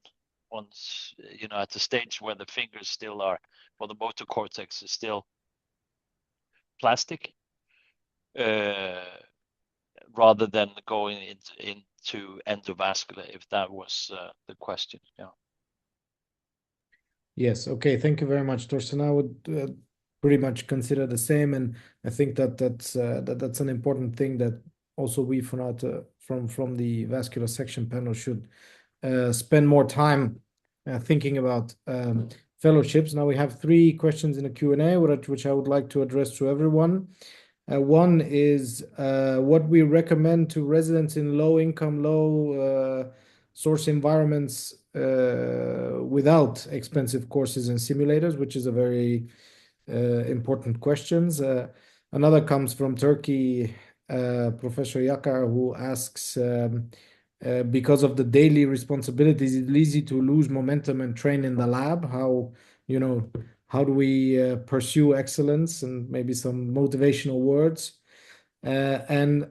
once, at the stage where the fingers still are, or the motor cortex is still plastic, rather than going into endovascular, if that was the question. Yeah. Yes. Okay. Thank you very much, Torsten. I would pretty much consider the same, and I think that's an important thing that also we from the vascular section panel should spend more time thinking about fellowships. Now we have 3 questions in the Q&A, which I would like to address to everyone. One is what we recommend to residents in low-income, low-source environments without expensive courses and simulators, which is a very important question. Another comes from Turkey, Professor Yakar, who asks, because of the daily responsibilities, it's easy to lose momentum and train in the lab. How do we pursue excellence, and maybe some motivational words? And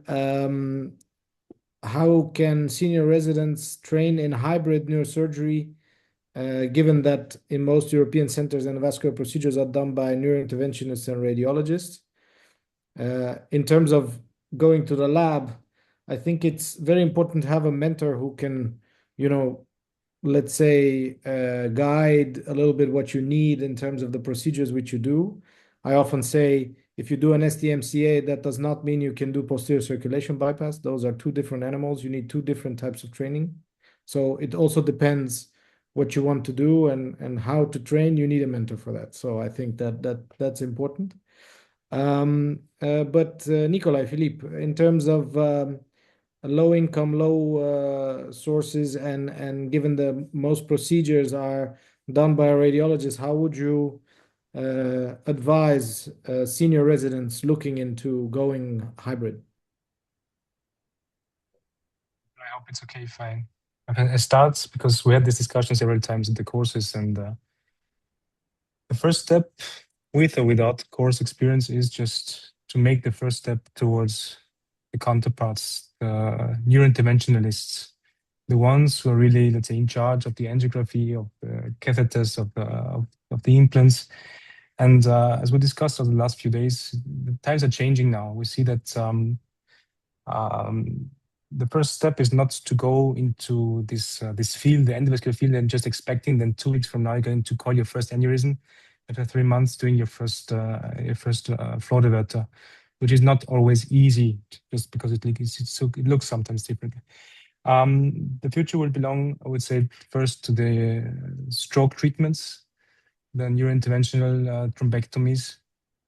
how can senior residents train in hybrid neurosurgery, given that in most European centers endovascular procedures are done by neurointerventionists and radiologists? In terms of going to the lab, I think it's very important to have a mentor who can, let's say, guide a little bit what you need in terms of the procedures which you do. I often say, if you do an STMCA, that does not mean you can do posterior circulation bypass. Those are 2 different animals. You need 2 different types of training. So it also depends what you want to do and how to train. You need a mentor for that. So I think that's important. But Nikolay, Philippe, in terms of low income, low sources, and given the most procedures are done by a radiologist, how would you advise senior residents looking into going hybrid? I hope it's okay if I I start because we had this discussion several times in the courses, and the first step, with or without course experience, is just to make the first step towards the counterparts, the neurointerventionalists, the ones who are really, let's say, in charge of the angiography, of the catheters, of the implants. And as we discussed over the last few days, the times are changing now. We see that the first step is not to go into this field, the endovascular field, and just expecting then 2 weeks from now you're going to call your first aneurysm after 3 months doing your first flow diverter, which is not always easy, just because it looks sometimes differently. The future will belong, I would say, first to the stroke treatments, the neurointerventional thrombectomies.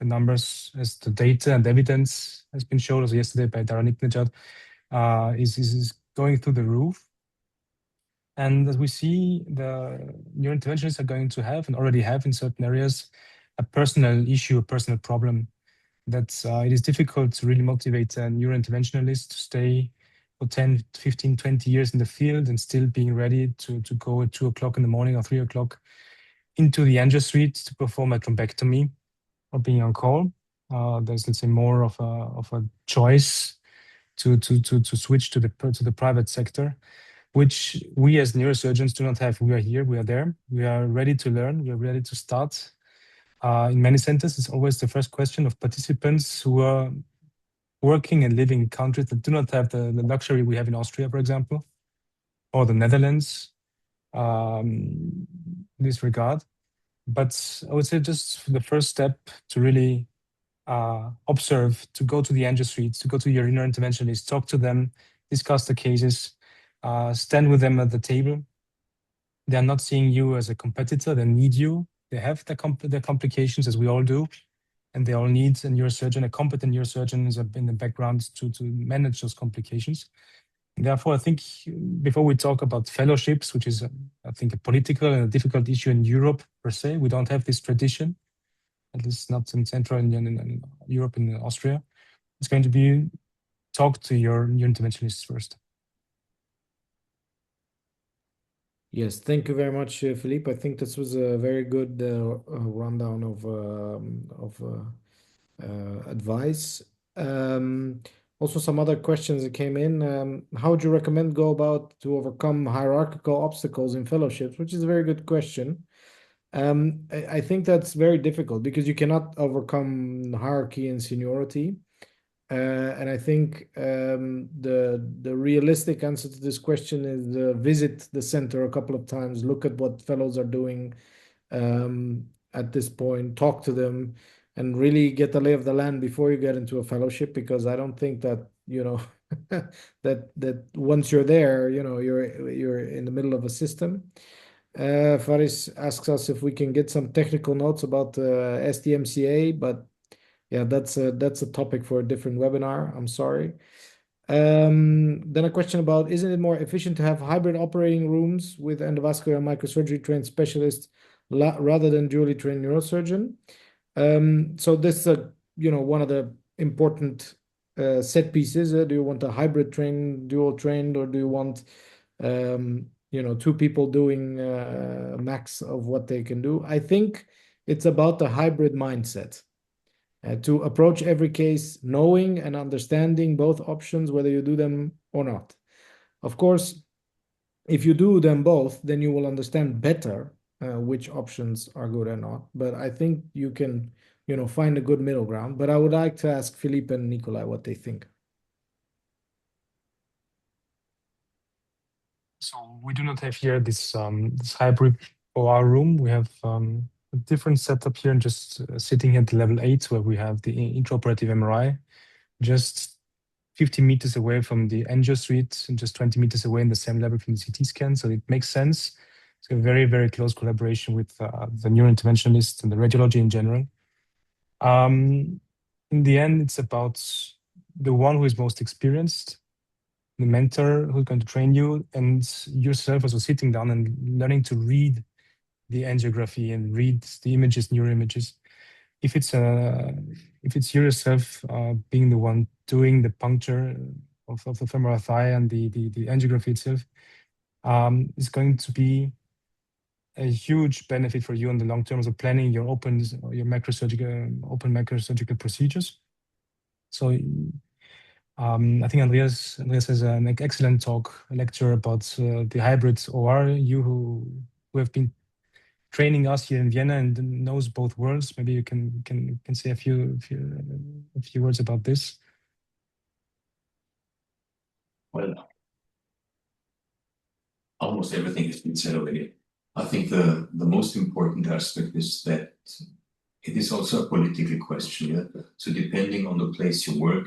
The numbers, as the data and evidence has been shown also yesterday by Darren Iknejad, is going through the roof. And as we see, the neurointerventionists are going to have, and already have in certain areas, a personal issue, a personal problem. That it is difficult to really motivate a neurointerventionalist to stay for 10, 15, 20 years in the field and still being ready to go at 2 o'clock in the morning or 3 o'clock into the angio suite to perform a thrombectomy or being on call. There's, let's say, more of a choice to switch to the private sector, which we as neurosurgeons do not have. We are here, we are there, we are ready to learn, we are ready to start. In many centers, it's always the first question of participants who are working and living in countries that do not have the luxury we have in Austria, for example, or the Netherlands, in this regard. But I would say just the first step to really observe, to go to the angio suites, to go to your neurointerventionists, talk to them, discuss the cases, stand with them at the table. They're not seeing you as a competitor, they need you. They have their complications, as we all do, and they all need a neurosurgeon, a competent neurosurgeon is in the background to manage those complications. And therefore, I think before we talk about fellowships, which is, I think, a political and a difficult issue in Europe per se, we don't have this tradition, at least not in Central and in Europe and in Austria. It's going to be talk to your interventionists first. Yes, thank you very much, Philippe. I think this was a very good rundown of advice. Also, some other questions that came in. How would you recommend go about to overcome hierarchical obstacles in fellowships? Which is a very good question. I think that's very difficult because you cannot overcome hierarchy and seniority. And I think the realistic answer to this question is visit the center a couple of times, look at what fellows are doing at this point, talk to them, and really get the lay of the land before you get into a fellowship, because I don't think that, you know, that once you're there, you know, you're in the middle of a system. Faris asks us if we can get some technical notes about STMCA, but yeah, that's a topic for a different webinar. I'm sorry. Then a question about, isn't it more efficient to have hybrid operating rooms with endovascular and microsurgery trained specialists rather than dually trained neurosurgeon? So this is you know, one of the important set pieces. Do you want a hybrid trained, dual trained, or do you want you know, 2 people doing max of what they can do? I think it's about the hybrid mindset. To approach every case knowing and understanding both options, whether you do them or not. Of course, if you do them both, then you will understand better which options are good or not. But I think you can, you know, find a good middle ground. But I would like to ask Philippe and Nikolay what they think. So we do not have here this hybrid OR room. We have a different setup here, and just sitting at level 8, where we have the intraoperative MRI, just 50 meters away from the angio suite and just 20 meters away in the same level from the CT scan. So it makes sense. It's a very, very close collaboration with the neurointerventionist and the radiology in general. In the end, it's about the one who is most experienced, the mentor who's going to train you, and yourself also sitting down and learning to read the angiography and read the images, neuroimages. If it's yourself being the one doing the puncture of the femoral thigh and the angiography itself, is going to be a huge benefit for you in the long term of planning your open macrosurgical procedures. So I think Andreas has an excellent lecture about the hybrid OR. You who have been training us here in Vienna and knows both worlds, maybe you can say a few words about this. Well, almost everything has been said already. I think the most important aspect is that it is also a political question. Yeah? So depending on the place you work,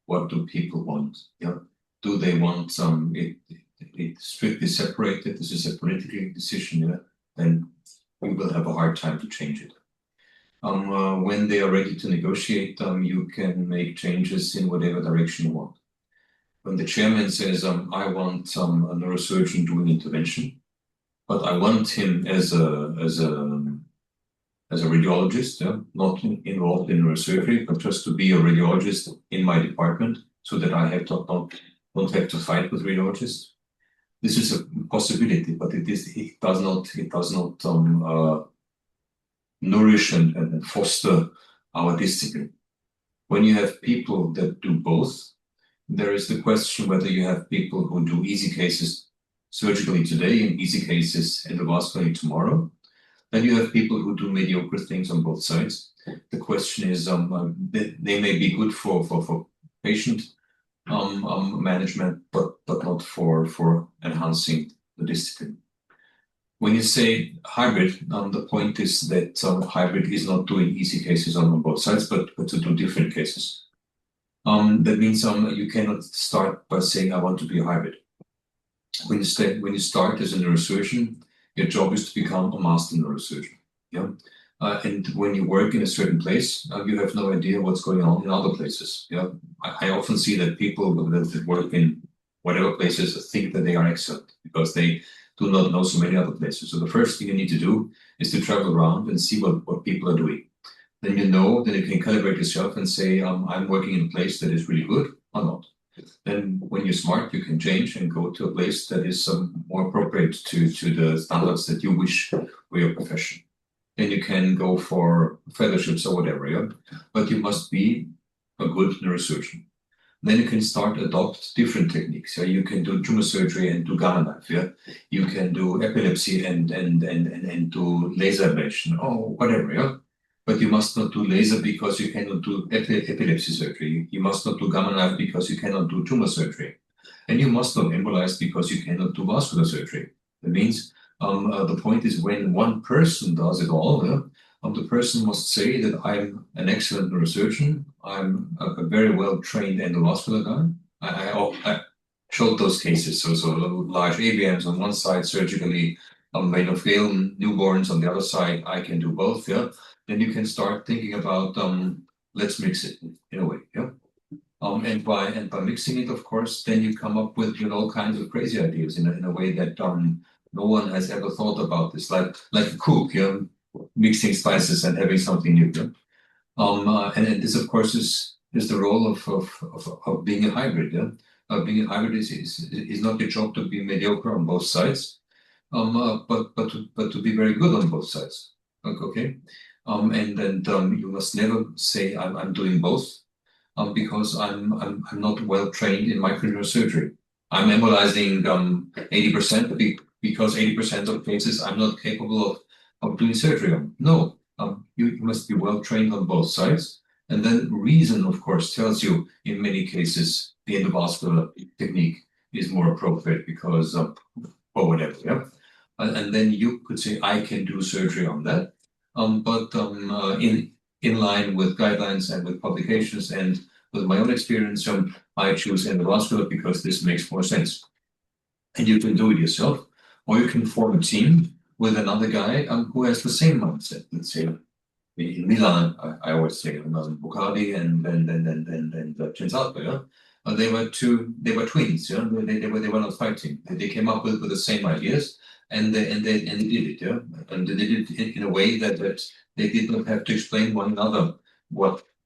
what do people want? Yeah? Do they want it strictly separated? This is a political decision. Yeah? Then we will have a hard time to change it. When they are ready to negotiate, you can make changes in whatever direction you want. When the chairman says, I want a neurosurgeon doing intervention, but I want him as a radiologist, yeah? Not involved in neurosurgery, but just to be a radiologist in my department, so that I don't have to fight with radiologists. This is a possibility, but it does not nourish and foster our discipline. When you have people that do both, there is the question whether you have people who do easy cases surgically today and easy cases endovascularly tomorrow. Then you have people who do mediocre things on both sides. The question is, they may be good for patient management, but not for enhancing the discipline. When you say hybrid, the point is that hybrid is not doing easy cases on both sides, but to do different cases. That means you cannot start by saying, I want to be a hybrid. When you start as a neurosurgeon, your job is to become a master neurosurgeon. Yeah? And when you work in a certain place, you have no idea what's going on in other places. Yeah? I often see that people that work in whatever places think that they are excellent because they do not know so many other places. So the first thing you need to do is to travel around and see what people are doing. Then you can calibrate yourself and say, I'm working in a place that is really good or not. Then when you're smart, you can change and go to a place that is more appropriate to the standards that you wish for your profession. Then you can go for fellowships or whatever, yeah? But you must be a good neurosurgeon. Then you can start adopt different techniques. Yeah? You can do tumor surgery and do gamma knife. Yeah? You can do epilepsy and do laser ablation or whatever. Yeah? But you must not do laser because you cannot do epilepsy surgery. You must not do gamma knife because you cannot do tumor surgery. And you must not embolize because you cannot do vascular surgery. That means the point is when one person does it all, the person must say that I'm an excellent neurosurgeon, I'm a very well-trained endovascular guy. I showed those cases, so large AVMs on one side, surgically, vein of Gale, newborns on the other side, I can do both, yeah? Then you can start thinking about let's mix it in a way, yeah. And by mixing it, of course, then you come up with all kinds of crazy ideas in a way that no one has ever thought about this, like a cook, yeah, mixing spices and having something new. Yeah? And this, of course, is the role of being a hybrid. Yeah? Being a hybrid is not your job to be mediocre on both sides, but to be very good on both sides. Okay. And you must never say I'm doing both, because I'm not well trained in microneurosurgery. I'm embolizing 80% because 80% of cases I'm not capable of doing surgery on. No, you must be well trained on both sides. And then reason, of course, tells you in many cases the endovascular technique is more appropriate because or whatever. Yeah? And then you could say I can do surgery on that. But in line with guidelines and with publications and with my own experience, I choose endovascular because this makes more sense. And you can do it yourself, or you can form a team with another guy who has the same mindset. Let's say in Milan, I always say Bucardi and Cinsalpa, yeah? They were twins, yeah? They were not fighting. They came up with the same ideas. And they did it, yeah, and they did it in a way that they did not have to explain one another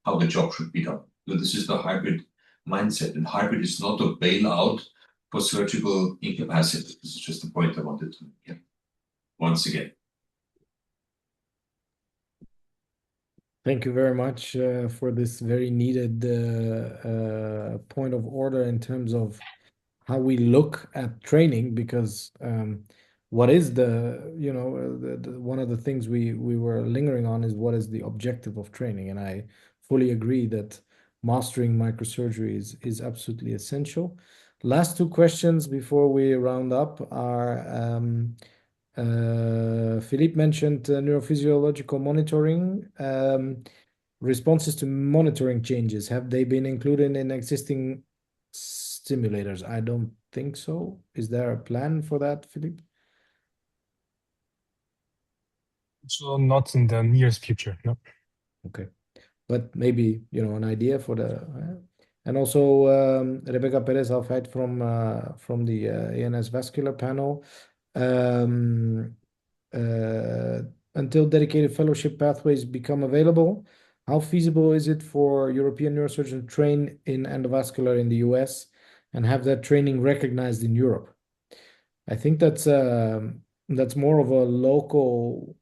how the job should be done. So this is the hybrid mindset, and hybrid is not a bailout for surgical incapacity. This is just the point I wanted to make. Yeah. Once again. Thank you very much for this very needed point of order in terms of how we look at training, because what is one of the things we were lingering on is what is the objective of training. And I fully agree that mastering microsurgery is absolutely essential. Last two questions before we round up are Philippe mentioned neurophysiological monitoring. Responses to monitoring changes, have they been included in existing simulators? I don't think so. Is there a plan for that, Philippe? So not in the nearest future, no. Okay, but maybe an idea for the. And also Rebecca Perez Alfait from the EANS Vascular panel. Until dedicated fellowship pathways become available, how feasible is it for European neurosurgeons to train in endovascular in the US and have that training recognized in Europe? I think that's more of a local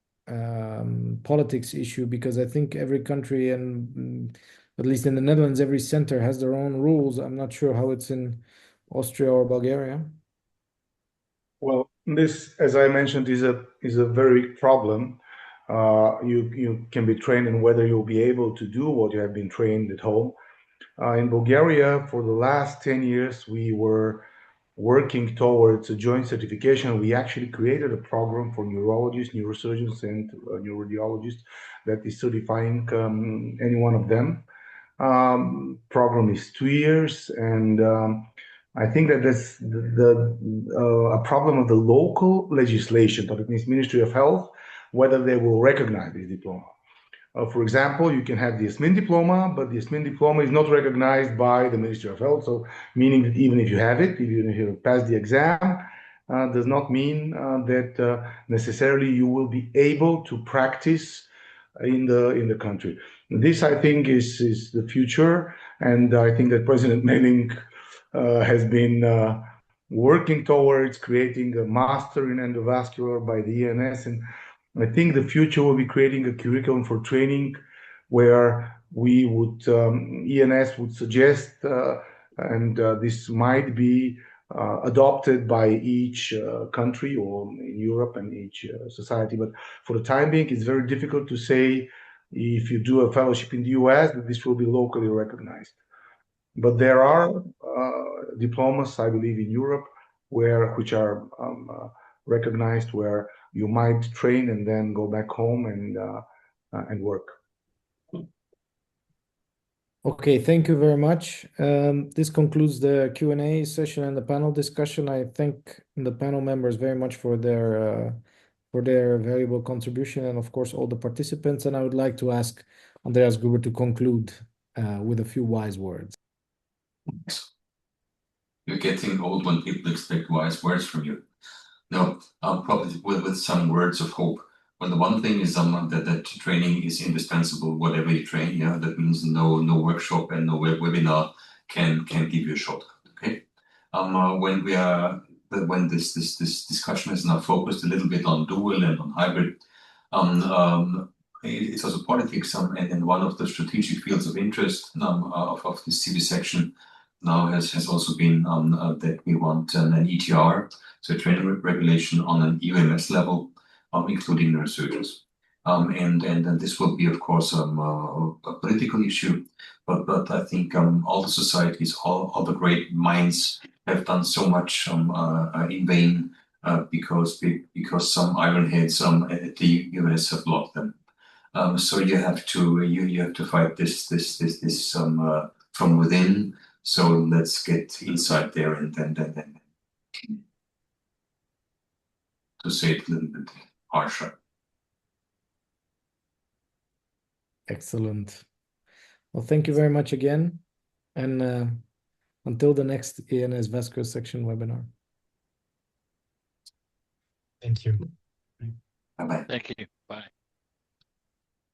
politics issue, because I think every country, and at least in the Netherlands, every center has their own rules. I'm not sure how it's in Austria or Bulgaria. Well, this, as I mentioned, is a very big problem. You can be trained in whether you'll be able to do what you have been trained at home. In Bulgaria, for the last 10 years, we were working towards a joint certification. We actually created a program for neurologists, neurosurgeons, and neuroradiologists that is certifying any one of them. Program is 2 years, and I think that that's a problem of the local legislation, that it means Ministry of Health, whether they will recognize this diploma. For example, you can have the ESMIN diploma, but the ESMIN diploma is not recognized by the Ministry of Health. So meaning that even if you have it, even if you pass the exam, does not mean that necessarily you will be able to practice in the country. This, I think, is the future, and I think that President Meling has been working towards creating a master in endovascular by the EANS, and I think the future will be creating a curriculum for training where we would EANS would suggest, and this might be adopted by each country or in Europe and each society. But for the time being, it's very difficult to say if you do a fellowship in the US that this will be locally recognized. But there are diplomas, I believe, in Europe which are recognized, where you might train and then go back home and work. Okay, thank you very much. This concludes the Q&A session and the panel discussion. I thank the panel members very much for their valuable contribution, and of course all the participants. And I would like to ask Andreas Gruber to conclude with a few wise words. You're getting old when people expect wise words from you. No, probably with some words of hope. Well, the one thing is that training is indispensable, whatever you train. Yeah, that means no workshop and no webinar can give you a shortcut. Okay. When this discussion is now focused a little bit on dual and on hybrid, it's also politics, and one of the strategic fields of interest of the CV section now has also been that we want an ETR, so training regulation on an EANS level, including neurosurgeons. And this will be, of course, a political issue, but I think all the societies, all the great minds have done so much in vain because some ironheads at the US have blocked them. So you have to fight this from within. So let's get inside there and then to say it a little bit harsher. Excellent. Well, thank you very much again, and until the next EANS Vascular Section webinar. Thank you. Bye-bye. Thank you. Bye.